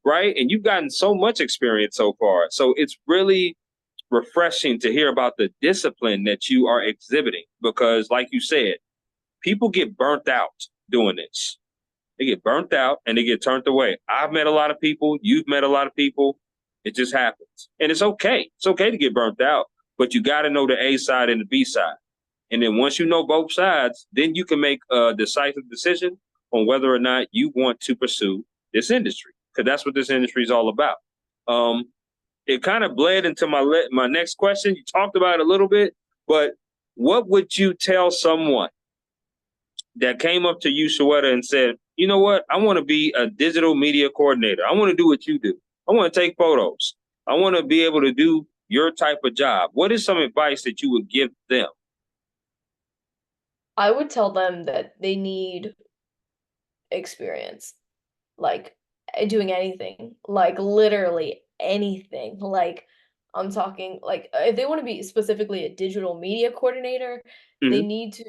right? And you've gotten so much experience so far, so it's really refreshing to hear about the discipline that you are exhibiting because, like you said, people get burnt out doing this. They get burnt out and they get turned away. I've met a lot of people. You've met a lot of people. It just happens. And it's okay. It's okay to get burnt out, but you got to know the A side and the B side. And then once you know both sides, then you can make a decisive decision on whether or not you want to pursue this industry because that's what this industry is all about. Um, it kind of bled into my next question. You talked about it a little bit, but what would you tell someone that came up to you, Shweta, and said, "You know what? I want to be a digital media coordinator. I want to do what you do. I want to take photos. I want to be able to do your type of job." What is some advice that you would give them? I would tell them that they need experience. Like, doing anything, like, literally anything, like, I'm talking like, if they wanna be specifically a digital media coordinator, they Hmm. need to,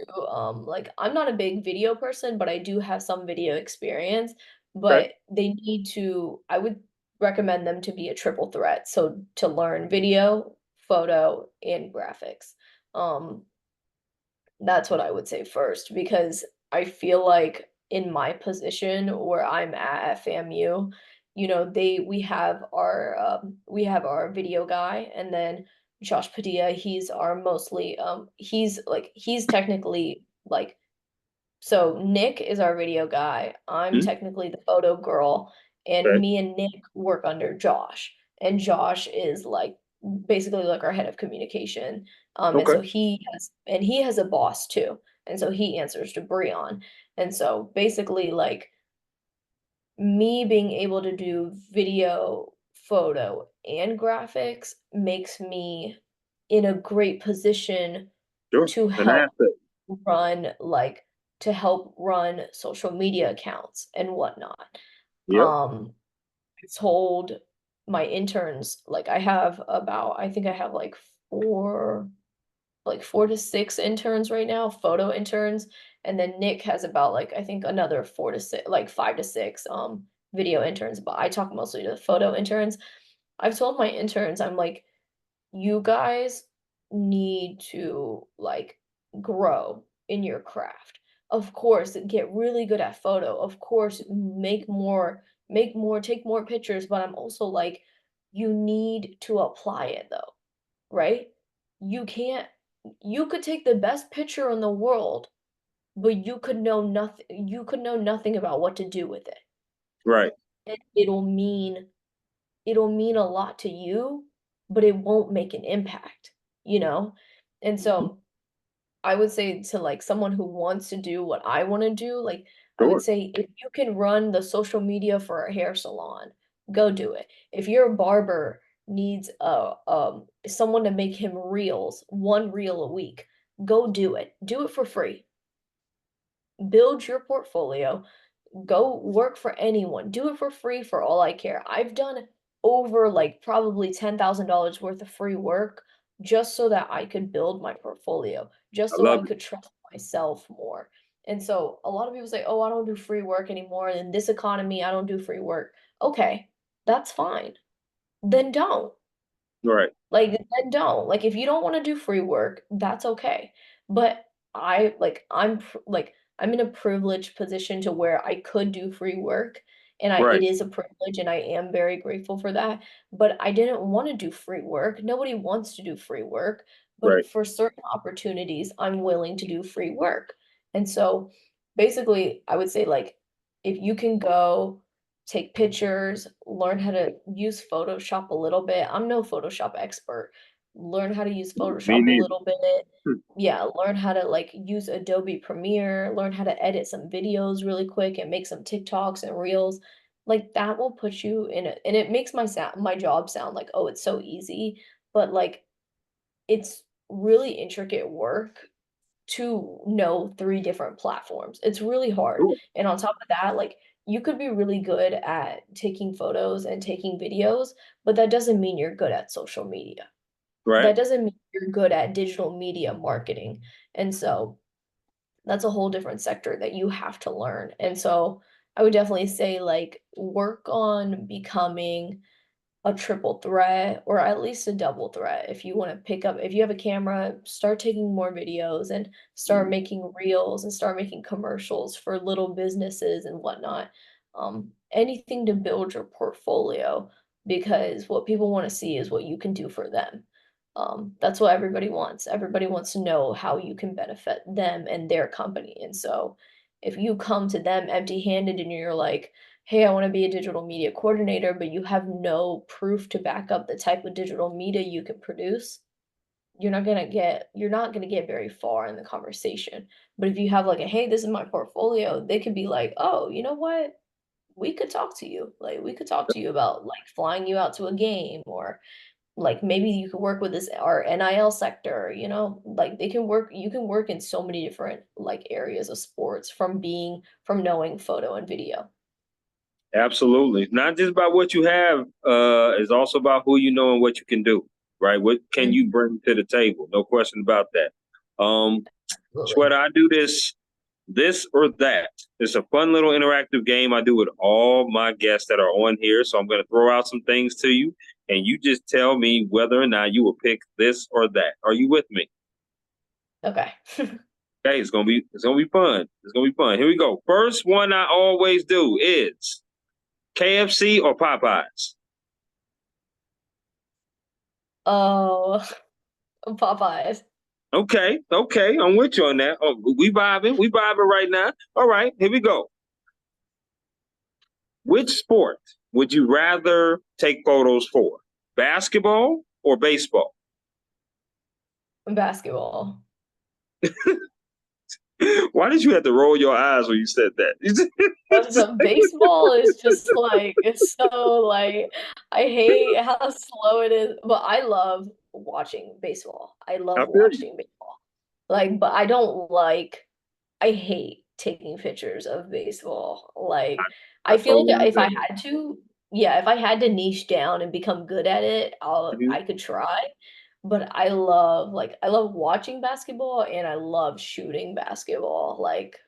like, I'm not a big video person, but I do have some video experience, Okay, but they need to I would recommend them to be a triple threat, so to learn video, photo, and graphics. Um, that's what I would say first because I feel like in my position where I'm at FAMU, you know, we have our video guy and then Josh Padilla, he's our mostly he's technically like so Nick is our video guy. I'm hmm, technically the photo girl, and okay, me and Nick work under Josh. And Josh is like basically like our head of communication. And okay, so he has a boss too. And so he answers to Breon. And so basically like me being able to do video, photo, and graphics makes me in a great position sure, to an help asset. run like to help run social media accounts and whatnot. Yep. Um, I told my interns, like I think I have like 4 to 6 interns right now, photo interns, and then Nick has about like I think another 4 to 6 like 5 to 6 video interns, but I talk mostly to the photo interns. I've told my interns, I'm like, you guys need to like grow in your craft. Of course, get really good at photo. Of course, take more pictures, but I'm also like you need to apply it though, right? You can't you could take the best picture in the world, but you could know nothing about what to do with it. Right. And it'll mean a lot to you, but it won't make an impact, you know? And Mhm. so I would say to like someone who wants to do what I want to do, like I would Sure. say if you can run the social media for a hair salon, go do it. If your barber needs someone to make him reels, one reel a week, go do it. Do it for free. Build your portfolio. Go work for anyone. Do it for free for all I care. I've done over like probably $10,000 worth of free work just so that I could build my portfolio, just I so I love it. could trust myself more. And so a lot of people say, "Oh, I don't do free work anymore. In this economy, I don't do free work." Okay, that's fine. Then don't. Right. Like, then don't. Like, if you don't wanna do free work, that's okay. But I'm in a privileged position to where I could do free work, and it Right. is a privilege, and I am very grateful for that, but I didn't wanna do free work. Nobody wants to do free work, Right. but for certain opportunities, I'm willing to do free work. And so, basically, I would say, like, if you can go take pictures, learn how to use Photoshop a little bit. I'm no Photoshop expert. Learn how to use Me Photoshop a neither. little bit. Yeah, learn how to like use Adobe Premiere, learn how to edit some videos really quick and make some TikToks and reels. Like that will put you in a, and it makes my job sound like, oh, it's so easy, but like it's really intricate work to know 3 different platforms. It's really hard, Sure. and on top of that, like, you could be really good at taking photos and taking videos, but that doesn't mean you're good at social media. Right. That doesn't mean you're good at digital media marketing, and so that's a whole different sector that you have to learn, and so I would definitely say, like, work on becoming a triple threat or at least a double threat. If you wanna pick up if you have a camera, start taking more videos and start Mhm. making reels and start making commercials for little businesses and whatnot. Anything to build your portfolio because what people wanna see is what you can do for them. That's what everybody wants. Everybody wants to know how you can benefit them and their company, and so if you come to them empty-handed and you're like, hey, I want to be a digital media coordinator, but you have no proof to back up the type of digital media you can produce, you're not gonna get very far in the conversation. But if you have like a, hey, this is my portfolio, they could be like, oh, you know what? We could talk to you. Like we could talk to you about like flying you out to a game or like maybe you could work with this our NIL sector, like you can work in so many different like areas of sports from knowing photo and video. Absolutely. Not just about what you have, it's also about who you know and what you can do. Right. What can Mhm, you bring to the table? No question about that. absolutely. Sweater, I do this or that. It's a fun little interactive game I do with all my guests that are on here. So I'm going to throw out some things to you, and you just tell me whether or not you will pick this or that. Are you with me? Okay. Okay, it's gonna be fun. It's gonna be fun. Here we go. First one I always do is KFC or Popeyes. Oh, Popeyes. Okay, okay, I'm with you on that. Oh, we vibing right now. All right, here we go. Which sport would you rather take photos for? Basketball or baseball? Basketball. Why did you have to roll your eyes when you said that? So baseball is just like it's so like I hate how slow it is, but I love watching baseball. I I love feel you. watching baseball. Like, but I don't like I hate taking pictures of baseball. Like, I I feel totally like if I understand. had to, yeah, if I had to niche down and become good at it, Mhm. I could try. But I love watching basketball and I love shooting basketball. Like,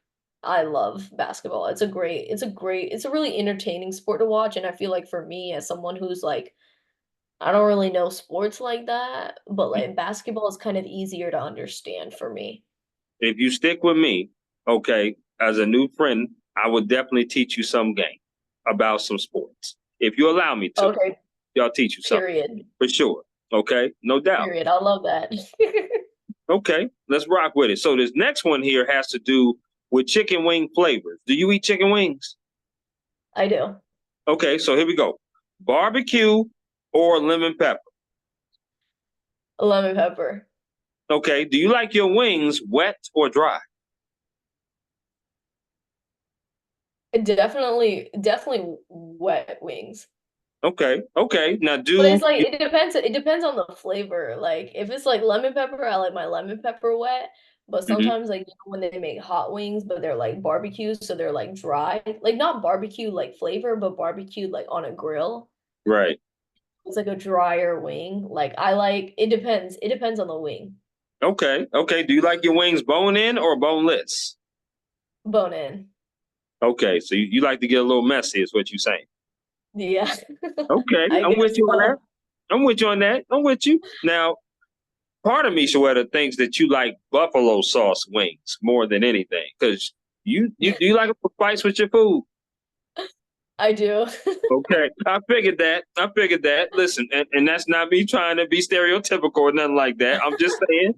I love basketball. It's a really entertaining sport to watch. And I feel like for me, as someone who's like, I don't really know sports like that, but like basketball is kind of easier to understand for me. If you stick with me, okay, as a new friend, I will definitely teach you some game about some sports. If you allow me to, Okay, I'll teach you something period. for sure. Okay, no doubt. I love that. Okay, let's rock with it. So this next one here has to do with chicken wing flavors. Do you eat chicken wings? I do. Okay, so here we go. Barbecue or lemon pepper? Lemon pepper. Okay, do you like your wings wet or dry? Definitely wet wings. Okay, okay. Now But do it's like it depends on the flavor. Like if it's like lemon pepper, I like my lemon pepper wet. But mhm, sometimes like when they make hot wings, but they're like barbecues, so they're like dry. Like not barbecue like flavor, but barbecue like on a grill. right. It's like a drier wing. Like I like it depends. It depends on the wing. Okay, okay. Do you like your wings bone in or boneless? Bone in. Okay, so you like to get a little messy, is what you're saying. Yeah. Okay, I I'm with guess you on that. so. I'm with you on that. I'm with you. Now, part of me, Shweta, thinks that you like buffalo sauce wings more than anything, because you do you like to spice with your food? I do. Okay, I figured that. I figured that. Listen, and that's not me trying to be stereotypical or nothing like that. I'm just saying,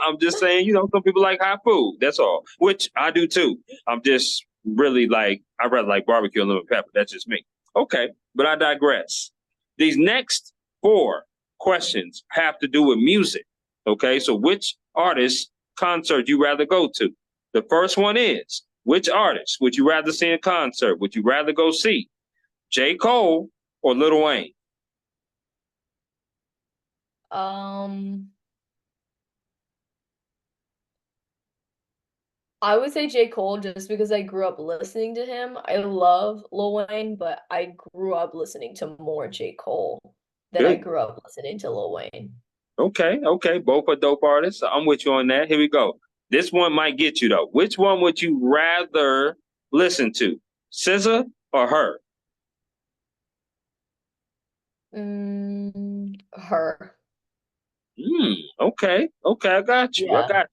I'm just saying, some people like hot food. That's all, which I do too. I'm just really like, I rather like barbecue and lemon pepper. That's just me. Okay, but I digress. These next four questions have to do with music. Okay, so which artist concert you rather go to? The first one is, which artist would you rather see in concert? Would you rather go see J. Cole or Lil Wayne? Um, I would say J. Cole just because I grew up listening to him. I love Lil Wayne, but I grew up listening to more J. Cole than I Good. grew up listening to Lil Wayne. Okay, okay. Both are dope artists. I'm with you on that. Here we go. This one might get you though. Which one would you rather listen to? SZA or her? Her. Okay, okay. I got you. I Yeah. got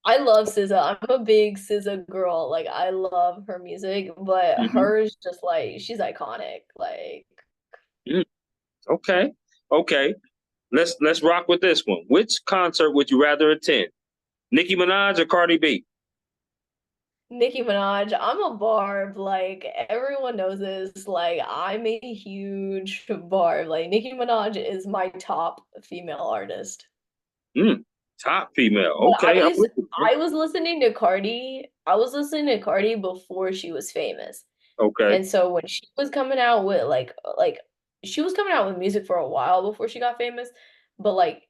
I love SZA. I'm a big SZA girl. Like I love her music, but you. hers just like she's iconic. Like Mm, okay, okay. Let's rock with this one. Which concert would you rather attend? Nicki Minaj or Cardi B? Nicki Minaj, I'm a Barb. Like everyone knows this. Like I'm a huge Barb. Like Nicki Minaj is my top female artist. Mm, top female. But Okay, I'm with you. I was listening to Cardi. I was listening to Cardi before she was famous. Okay. And so when she was coming out with like she was coming out with music for a while before she got famous, but like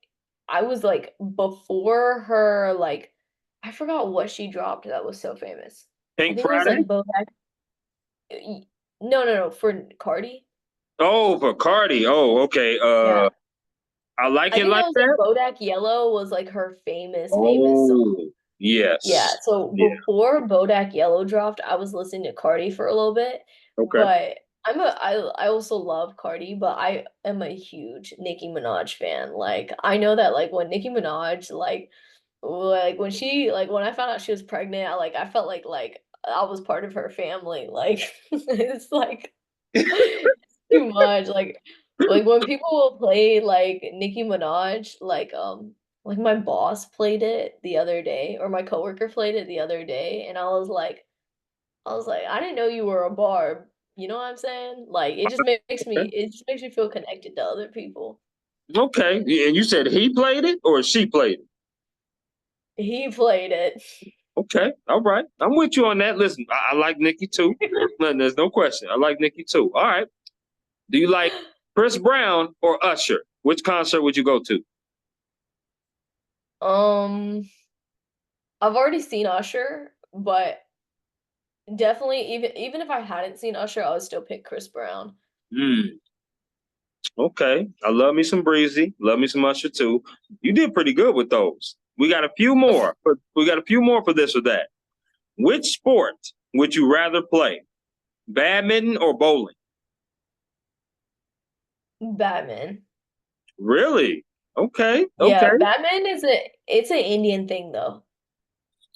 I was like before her like I forgot what she dropped that was so famous. I Pink think it was Friday. like Bodak. No, for Cardi. Oh, for Cardi. Oh, okay. Yeah. I like I it think like that was like that. Bodak Yellow was like her famous song. Oh, Yeah, yes. so Yeah. before Bodak Yellow dropped, I was listening to Cardi for a little bit, Okay. but I also love Cardi, but I am a huge Nicki Minaj fan. Like I know that like when Nicki Minaj like when she like when I found out she was pregnant, I felt like I was part of her family. Like it's like it's too much. Like when people will play like Nicki Minaj, like my boss played it the other day, or my coworker played it the other day, and I was like, I didn't know you were a barb. You know what I'm saying? Like Okay. it just makes me feel connected to other people. Okay. And you said he played it or she played it? He played it. Okay. All right. I'm with you on that. Listen, I like Nicki too. There's no question. I like Nicki too. All right. Do you like Chris Brown or Usher? Which concert would you go to? Um, I've already seen Usher, but definitely even if I hadn't seen Usher, I would still pick Chris Brown. Hmm. Okay. I love me some Breezy. Love me some Usher too. You did pretty good with those. We got a few more. We got a few more for this or that. Which sport would you rather play? Badminton or bowling? Batman. Really? Okay. Okay. Yeah, Batman is it's an Indian thing though.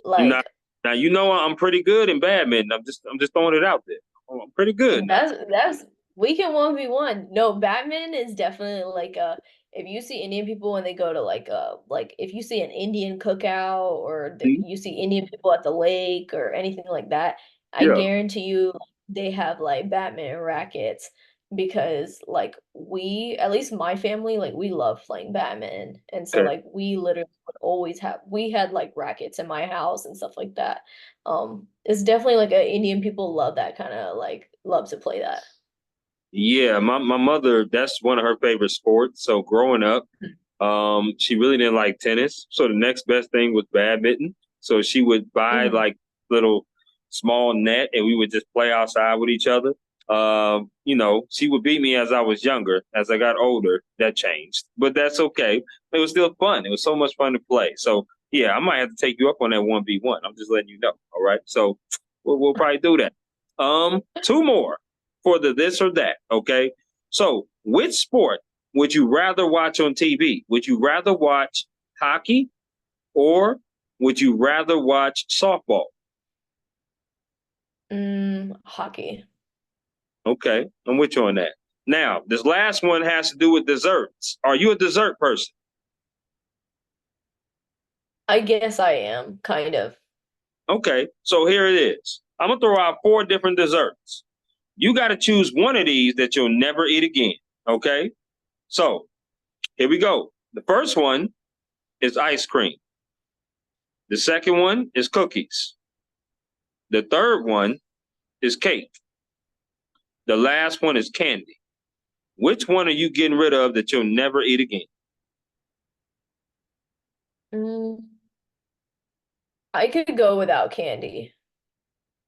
Now, Like now I'm pretty good in badminton. I'm just throwing it out there. Oh, I'm pretty good now. that's We can 1v1. No, Batman is definitely like if you see Indian people when they go to like if you see an Indian cookout or Mhm. you see Indian people at the lake or anything like that, I Yeah, guarantee you they have like Batman rackets because like we, at least my family, like we love playing Batman. And so okay. like we literally would always have, we had like rackets in my house and stuff like that. It's definitely like a Indian people love that kind of like love to play that. Yeah, my mother, that's one of her favorite sports. So growing up, she really didn't like tennis. So the next best thing was badminton. So she would buy Mhm. like little small net and we would just play outside with each other. She would beat me as I was younger. As I got older, that changed. But that's okay. It was still fun. It was so much fun to play. So yeah, I might have to take you up on that 1v1. I'm just letting you know. All right. So we'll probably do that. Two more for the this or that. Okay. So which sport would you rather watch on TV? Would you rather watch hockey or would you rather watch softball? Hockey. Okay, I'm with you on that. Now, this last one has to do with desserts. Are you a dessert person? I guess I am, kind of. Okay, so here it is. I'm gonna throw out four different desserts. You got to choose one of these that you'll never eat again. Okay, so here we go. The first one is ice cream. The second one is cookies. The third one is cake. The last one is candy. Which one are you getting rid of that you'll never eat again? Mm, I could go without candy.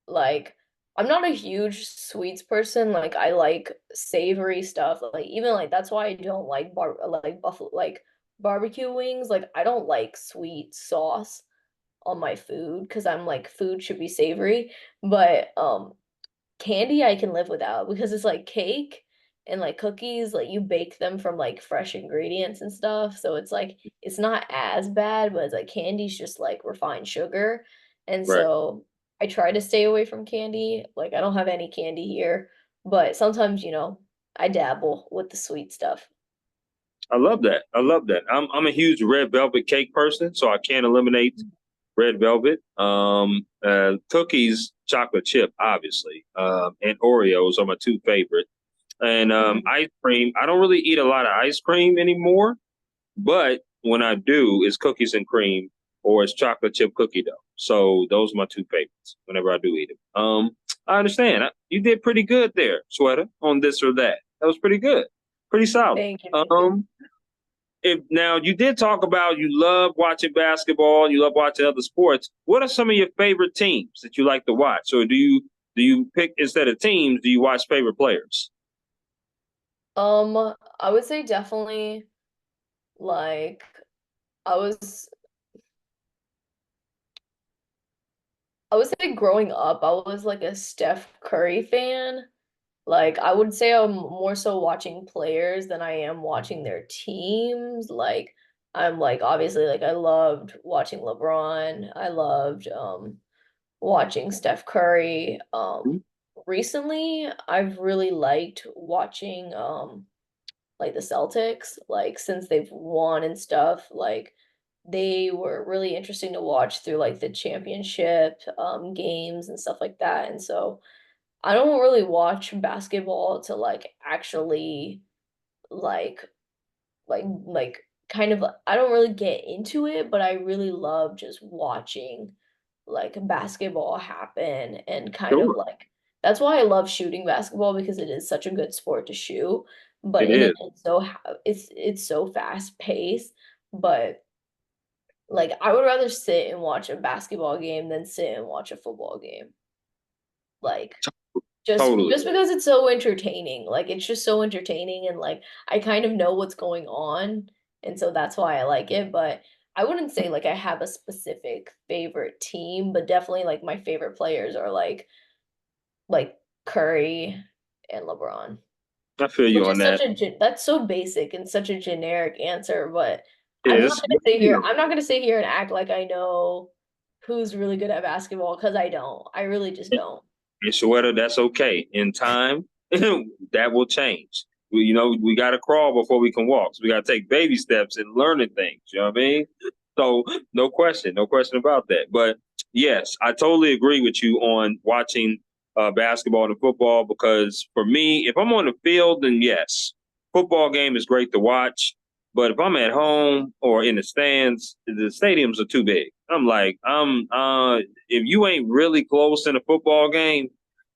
Like, I'm not a huge sweets person. Like, I like savory stuff. Like, even like that's why I don't like buffalo like barbecue wings. Like, I don't like sweet sauce on my food because I'm like food should be savory. But candy I can live without because it's like cake and like cookies, like you bake them from like fresh ingredients and stuff. So it's like it's not as bad, but it's like candy's just like refined sugar. And Right. so I try to stay away from candy. Like I don't have any candy here, but sometimes, I dabble with the sweet stuff. I love that. I love that. I'm a huge red velvet cake person, so I can't eliminate red velvet. Cookies, chocolate chip, obviously, and Oreos are my two favorite. And Mhm. ice cream. I don't really eat a lot of ice cream anymore, but when I do, it's cookies and cream or it's chocolate chip cookie dough. So those are my two favorites whenever I do eat them. I understand. You did pretty good there, Sweater, on this or that. That was pretty good, pretty solid. Thank you, thank you. Um, if now you did talk about you love watching basketball, you love watching other sports. What are some of your favorite teams that you like to watch? Or do you pick instead of teams? Do you watch favorite players? I would say definitely like I was I would say growing up, I was like a Steph Curry fan. Like I would say I'm more so watching players than I am watching their teams. Like I'm like obviously like I loved watching LeBron. I loved watching Steph Curry. Recently I've really liked watching like the Celtics, like since they've won and stuff, like they were really interesting to watch through like the championship games and stuff like that. And so I don't really watch basketball to like actually like like kind of I don't really get into it, but I really love just watching like basketball happen and kind of Sure, like that's why I love shooting basketball because it is such a good sport to shoot, but it in is. it it's so fast paced, but like I would rather sit and watch a basketball game than sit and watch a football game. Like Totally. just because it's so entertaining. Like it's just so entertaining and like I kind of know what's going on and so that's why I like it, but I wouldn't say like I have a specific favorite team, but definitely like my favorite players are like Curry and LeBron. I feel you Which on is that. that's so basic and such a generic answer, but It is. I'm not gonna sit here and act like I know who's really good at basketball because I don't. I really just don't. And Shweta, that's okay. In time, that will change. We got to crawl before we can walk. So we got to take baby steps in learning things. You know what I mean? So no question about that. But yes, I totally agree with you on watching basketball and football, because for me, if I'm on the field, then yes, football game is great to watch. But if I'm at home or in the stands, the stadiums are too big. I'm like, if you ain't really close in a football game,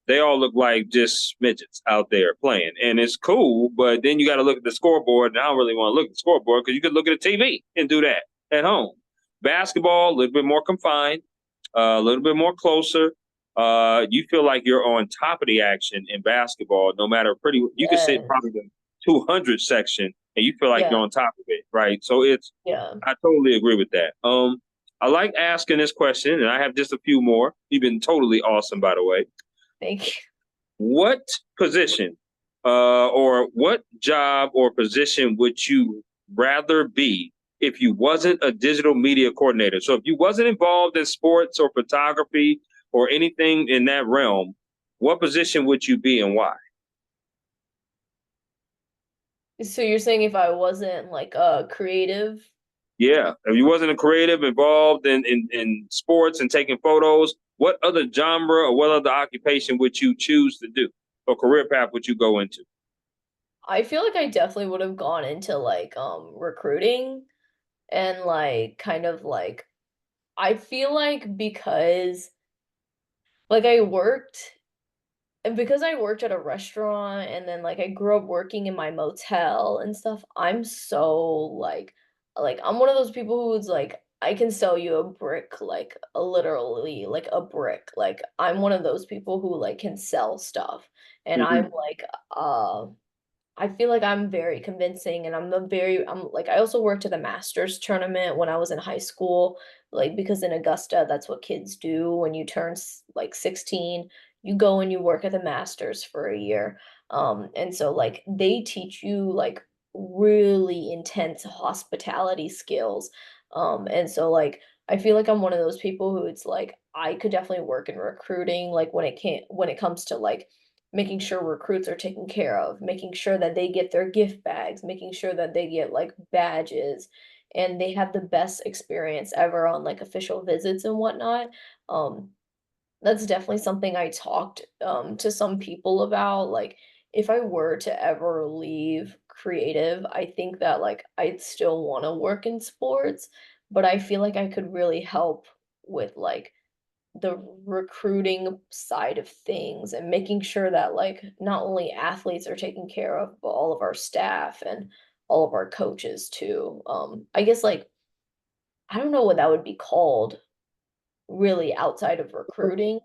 they all look like just midgets out there playing. And it's cool, but then you got to look at the scoreboard. And I don't really want to look at the scoreboard, because you could look at the TV and do that at home. Basketball, a little bit more confined, a little bit more closer. You feel like you're on top of the action in basketball, no matter you could sit Yes. probably the 200 section and you feel like you're Yeah. on top of it, right? So Yeah. I totally agree with that. I like asking this question, and I have just a few more. You've been totally awesome, by the way. Thank you. What position, or what job or position would you rather be if you wasn't a digital media coordinator? So if you wasn't involved in sports or photography or anything in that realm, what position would you be and why? So you're saying if I wasn't like a creative? Yeah, if you wasn't a creative involved in sports and taking photos, what other genre or what other occupation would you choose to do, or career path would you go into? I feel like I definitely would have gone into like recruiting and like kind of like I feel like like I worked because I worked at a restaurant and then like I grew up working in my motel and stuff, I'm so like I'm one of those people who's like I can sell you a brick like literally like a brick. Like I'm one of those people who like can sell stuff. And I'm Hmm. like I feel like I'm very convincing and I'm like I also worked at the Masters tournament when I was in high school, like because in Augusta that's what kids do when you turn like 16, you go and you work at the Masters for a year. And so like they teach you like really intense hospitality skills. And so like I feel like I'm one of those people who it's like I could definitely work in recruiting like when it comes to like making sure recruits are taken care of, making sure that they get their gift bags, making sure that they get like badges and they have the best experience ever on like official visits and whatnot. Um, that's definitely something I talked to some people about. Like, if I were to ever leave creative, I think that like I'd still want to work in sports, but I feel like I could really help with like the recruiting side of things and making sure that like not only athletes are taken care of, but all of our staff and all of our coaches too. I guess like I don't know what that would be called really outside of recruiting,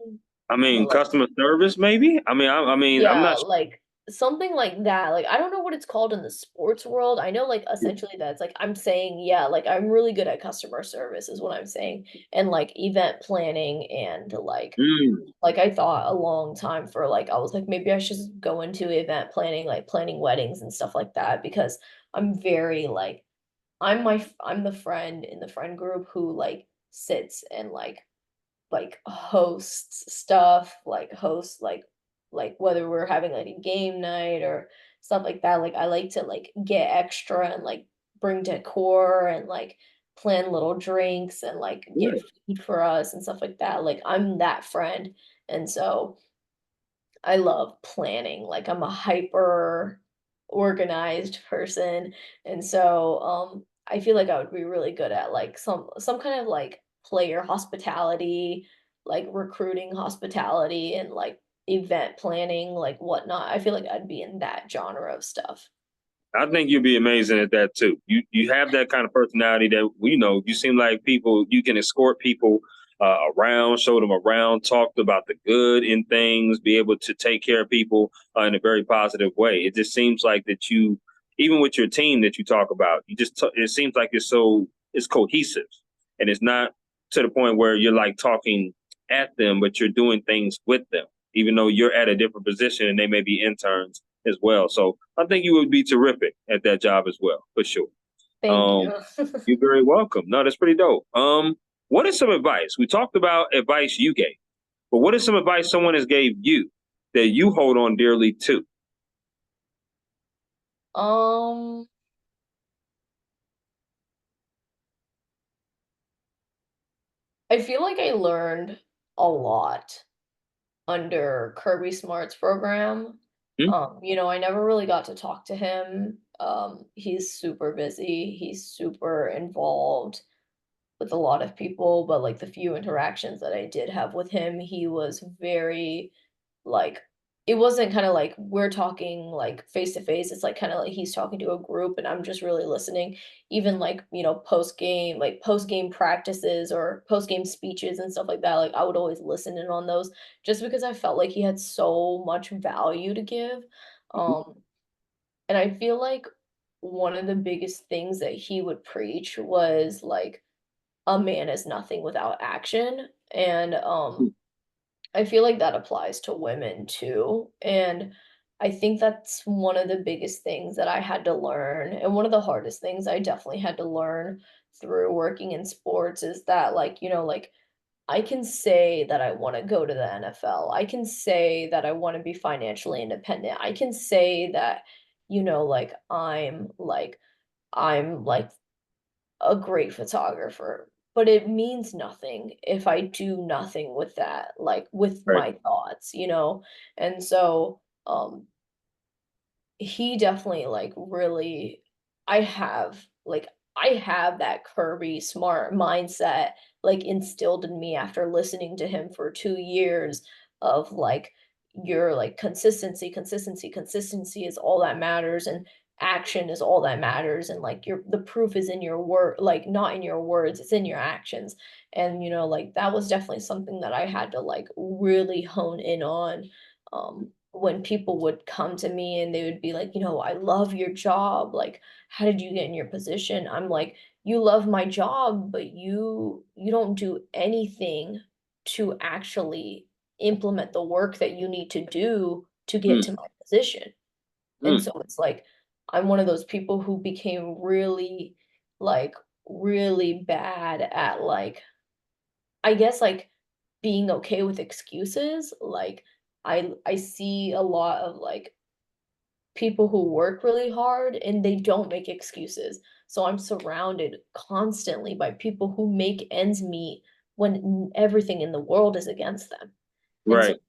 I but mean, like customer service, maybe. I'm yeah, not sure. like something like that. Like I don't know what it's called in the sports world. I know like essentially that's like I'm saying, yeah, like I'm really good at customer service is what I'm saying. And like event planning and Mm. like, I thought a long time for, like I was like, "Maybe I should just go into event planning, like, planning weddings and stuff like that," because I'm very, like I'm the friend in the friend group who, like, sits and, like, hosts stuff, like, hosts, like, whether we're having, like, a game night or stuff like that, like, I like to, like, get extra and, like, bring decor and, like, plan little drinks and, like, get food for us and stuff like that, like, I'm that friend, and so I love planning, like, I'm a hyper organized person, and so, I feel like I would be really good at, like, some kind of, like, player hospitality, like, recruiting hospitality, and, like, event planning, like, whatnot. I feel like I'd be in that genre of stuff. I think you'd be amazing at that too. You have that kind of personality that you seem like people you can escort people around, show them around, talk about the good in things, be able to take care of people in a very positive way. It just seems like that you, even with your team that you talk about, it seems like it's cohesive, and it's not to the point where you're like talking at them, but you're doing things with them, even though you're at a different position and they may be interns as well. So I think you would be terrific at that job as well, for sure. Thank Um, you. you're very welcome. No, that's pretty dope. What is some advice? We talked about advice you gave, but what is some advice someone has gave you that you hold on dearly to? Um, I feel like I learned a lot under Kirby Smart's program. Hmm? I never really got to talk to him. He's super busy. He's super involved with a lot of people, but like the few interactions that I did have with him, he was very like it wasn't kind of like we're talking like face to face. It's like kind of like he's talking to a group and I'm just really listening. Even like, post game practices or post game speeches and stuff like that. Like I would always listen in on those just because I felt like he had so much value to give. Mhm. Um and I feel like one of the biggest things that he would preach was like a man is nothing without action. And I feel like that applies to women too. And I think that's one of the biggest things that I had to learn. And one of the hardest things I definitely had to learn through working in sports is that, like, I can say that I want to go to the NFL. I can say that I want to be financially independent. I can say that, I'm like a great photographer, but it means nothing if I do nothing with that, like with Right. my thoughts. And so he definitely like really I have like I have that Kirby smart mindset like instilled in me after listening to him for 2 years of like your like consistency is all that matters and action is all that matters and like your the proof is in your word like not in your words it's in your actions and like that was definitely something that I had to like really hone in on when people would come to me and they would be like, I love your job. Like, how did you get in your position? I'm like, you love my job, but you don't do anything to actually implement the work that you need to do to get Mm, to my position. And mm. so it's like I'm one of those people who became like really bad at like I guess, like, being okay with excuses, like, I see a lot of, like, people who work really hard and they don't make excuses. So I'm surrounded constantly by people who make ends meet when everything in the world is against them. And so Right.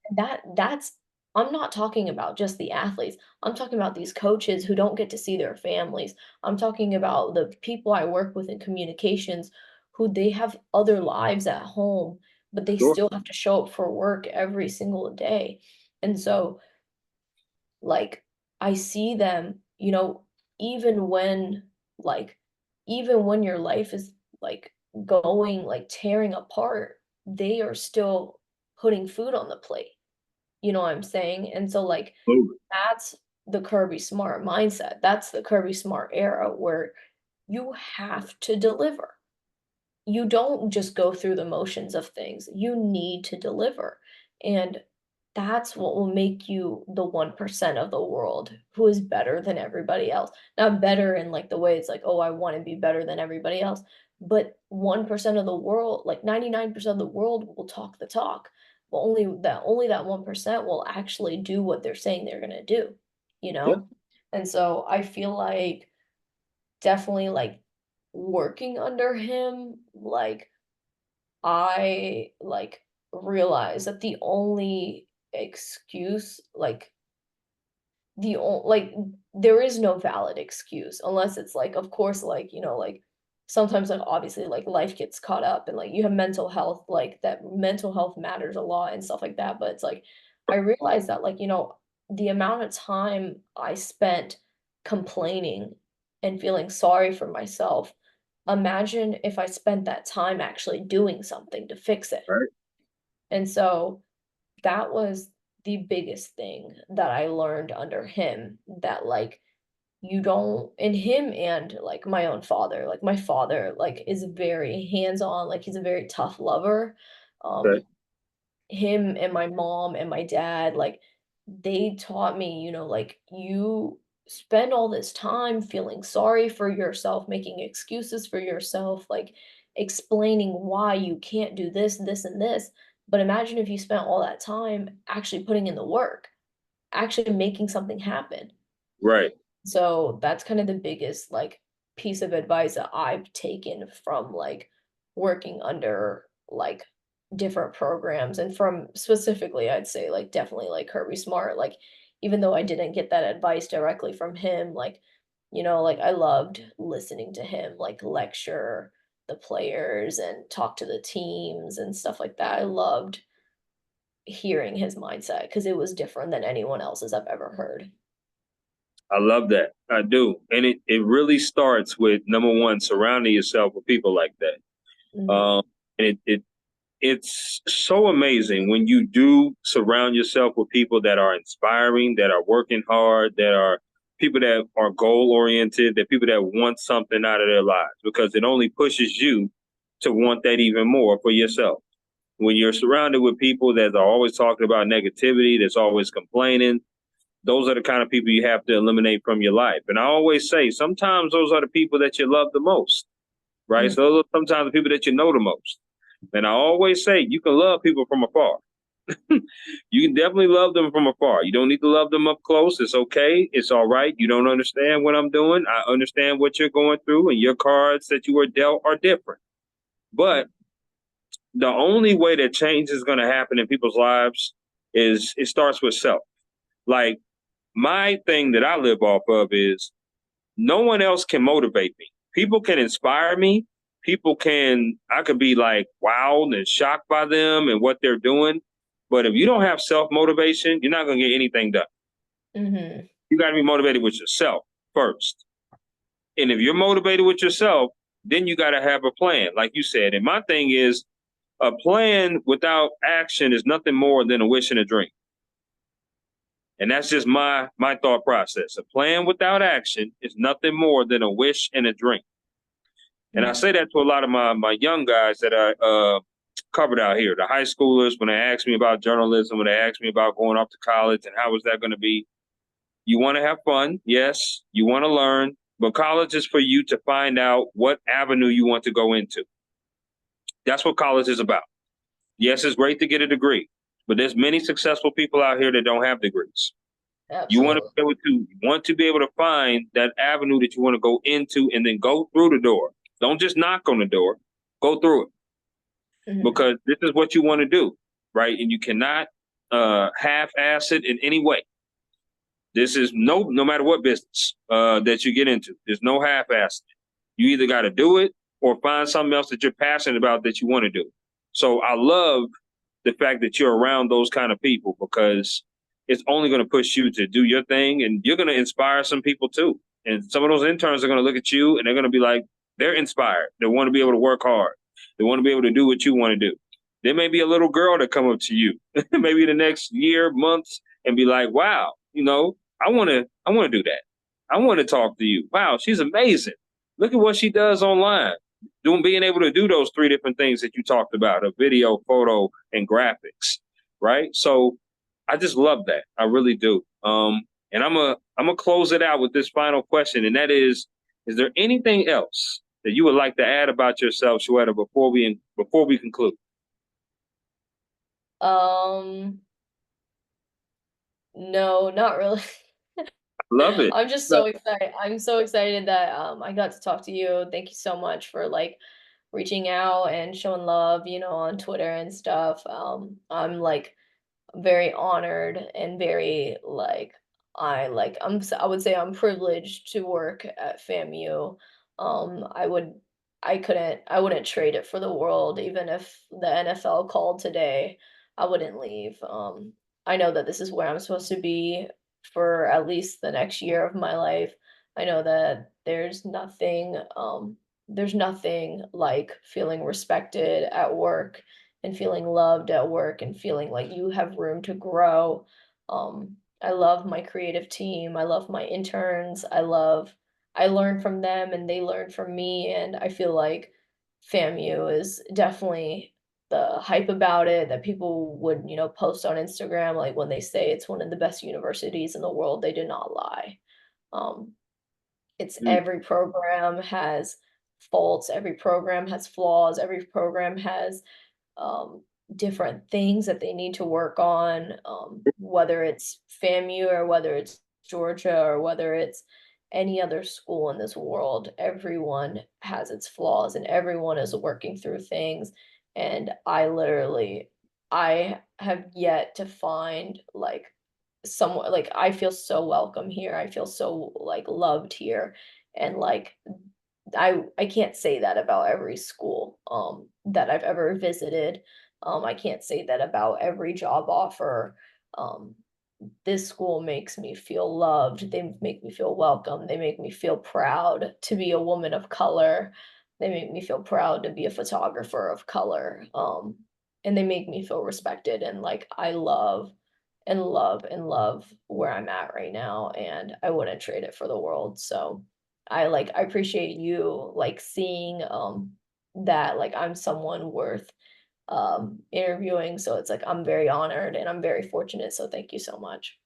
that's I'm not talking about just the athletes. I'm talking about these coaches who don't get to see their families. I'm talking about the people I work with in communications who they have other lives at home, but they Sure. still have to show up for work every single day. And so like, I see them, even when like even when your life is, like, going like, tearing apart, they are still putting food on the plate, you know what I'm saying? And so, like, Absolutely. that's the Kirby Smart mindset, that's the Kirby Smart era where you have to deliver. You don't just go through the motions of things. You need to deliver. And that's what will make you the 1% of the world who is better than everybody else. Not better in like the way it's like, oh, I want to be better than everybody else. But 1% of the world, like 99% of the world will talk the talk. But only that 1% will actually do what they're saying they're gonna do, you Yeah. know? And so I feel like definitely like working under him, like I like realized that the only excuse, like there is no valid excuse unless it's like, of course, like like sometimes like obviously like life gets caught up and like you have mental health, like that mental health matters a lot and stuff like that. But it's like I realized that like the amount of time I spent complaining and feeling sorry for myself. Imagine if I spent that time actually doing something to fix it. Right. And so that was the biggest thing that I learned under him that like you don't and him and like my own father, like my father like is very hands-on, like he's a very tough lover. Okay. Him and my mom and my dad, like, they taught me, like, you spend all this time feeling sorry for yourself, making excuses for yourself, like, explaining why you can't do this, this, and this. But imagine if you spent all that time actually putting in the work, actually making something happen. Right. So that's kind of the biggest like piece of advice that I've taken from like working under like different programs and from specifically I'd say like definitely like Kirby Smart. Like even though I didn't get that advice directly from him, like, like I loved listening to him like lecture the players and talk to the teams and stuff like that. I loved hearing his mindset because it was different than anyone else's I've ever heard. I love that. I do. And it really starts with number one, surrounding yourself with people like that. Mhm. Um, and it's so amazing when you do surround yourself with people that are inspiring, that are working hard, that are people that are goal oriented, that people that want something out of their lives, because it only pushes you to want that even more for yourself. When you're surrounded with people that are always talking about negativity, that's always complaining, those are the kind of people you have to eliminate from your life. And I always say, sometimes those are the people that you love the most, right? Mhm. So those are sometimes the people that you know the most. And I always say, you can love people from afar. You can definitely love them from afar. You don't need to love them up close. It's okay. It's all right. You don't understand what I'm doing. I understand what you're going through, and your cards that you were dealt are different. But the only way that change is going to happen in people's lives is it starts with self. Like, my thing that I live off of is no one else can motivate me. People can inspire me. I could be like wowed and shocked by them and what they're doing. But if you don't have self motivation, you're not going to get anything done. Mhm. You got to be motivated with yourself first. And if you're motivated with yourself, then you got to have a plan, like you said. And my thing is, a plan without action is nothing more than a wish and a dream. And that's just my thought process. A plan without action is nothing more than a wish and a dream. And I Mhm. say that to a lot of my young guys that I covered out here, the high schoolers, when they ask me about journalism, when they ask me about going off to college and how is that going to be. You want to have fun, yes. You want to learn, but college is for you to find out what avenue you want to go into. That's what college is about. Yes, it's great to get a degree, but there's many successful people out here that don't have degrees. Absolutely. You want to be able to find that avenue that you want to go into and then go through the door. Don't just knock on the door, go through it, Mhm. because this is what you want to do, right? And you cannot half-ass it in any way. This is no matter what business that you get into. There's no half-assing. You either got to do it or find something else that you're passionate about that you want to do. So I love the fact that you're around those kind of people, because it's only going to push you to do your thing, and you're going to inspire some people too. And some of those interns are going to look at you and they're going to be like, they're inspired. They want to be able to work hard. They want to be able to do what you want to do. There may be a little girl that come up to you, maybe the next year, months, and be like, wow, I want to do that. I want to talk to you. Wow, she's amazing. Look at what she does online. Being able to do those three different things that you talked about: a video, photo, and graphics, right? So I just love that. I really do. And I'm gonna close it out with this final question, and that is there anything else that you would like to add about yourself, Shweta, before we conclude? Um, no, not really. Love it. I'm just so excited. I'm so excited that I got to talk to you. Thank you so much for like reaching out and showing love, on Twitter and stuff. I'm like very honored and very I would say I'm privileged to work at FAMU. Um, I would I wouldn't trade it for the world even if the NFL called today. I wouldn't leave. I know that this is where I'm supposed to be for at least the next year of my life. I know that there's nothing like feeling respected at work and feeling loved at work and feeling like you have room to grow. I love my creative team. I love my interns. I learn from them and they learn from me. And I feel like FAMU is definitely the hype about it that people would, post on Instagram. Like when they say it's one of the best universities in the world, they do not lie. Um, it's Mm, every program has faults, every program has flaws, every program has um, different things that they need to work on, whether it's FAMU or whether it's Georgia or whether it's any other school in this world, everyone has its flaws and everyone is working through things. And I have yet to find like someone like I feel so welcome here. I feel so like loved here. And like I can't say that about every school that I've ever visited. I can't say that about every job offer. Um, this school makes me feel loved. They make me feel welcome. They make me feel proud to be a woman of color. They make me feel proud to be a photographer of color. And they make me feel respected and like I love and love and love where I'm at right now, and I wouldn't trade it for the world. So I appreciate you like seeing that like I'm someone worth interviewing. So it's like I'm very honored and I'm very fortunate. So thank you so much.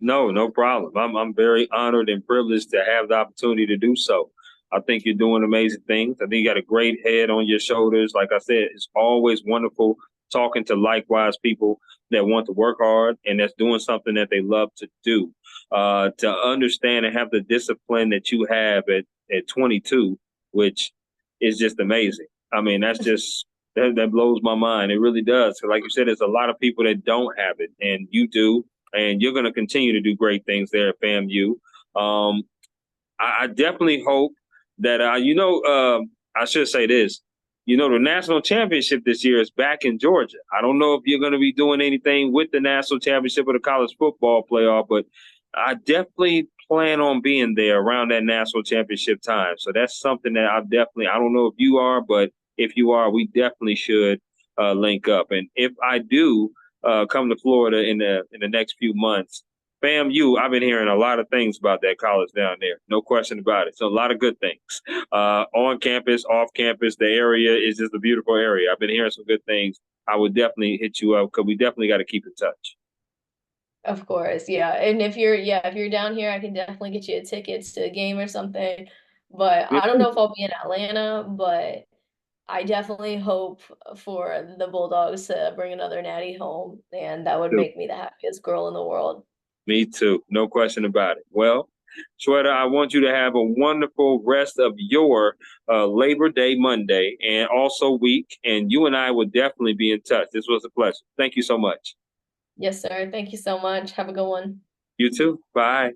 No, no problem. I'm very honored and privileged to have the opportunity to do so. I think you're doing amazing things. I think you got a great head on your shoulders. Like I said, it's always wonderful talking to likewise people that want to work hard and that's doing something that they love to do. To understand and have the discipline that you have at 22, which is just amazing. I mean, that blows my mind. It really does. So like you said, there's a lot of people that don't have it, and you do, and you're going to continue to do great things there at FAMU. Um, I definitely hope that I should say this. The national championship this year is back in Georgia. I don't know if you're going to be doing anything with the national championship or the college football playoff, but I definitely plan on being there around that national championship time. So that's something that I don't know if you are, but if you are, we definitely should link up. And if I do come to Florida in the next few months, FAMU, I've been hearing a lot of things about that college down there. No question about it. So a lot of good things. On campus, off campus, the area is just a beautiful area. I've been hearing some good things. I would definitely hit you up because we definitely got to keep in touch. Of course, yeah. And if you're down here, I can definitely get you a ticket to a game or something. But I don't know if I'll be in Atlanta, but I definitely hope for the Bulldogs to bring another natty home, and that would make me the happiest girl in the world. Me too. No question about it. Well, Shweta, I want you to have a wonderful rest of your Labor Day Monday and also week. And you and I will definitely be in touch. This was a pleasure. Thank you so much. Yes, sir. Thank you so much. Have a good one. You too. Bye.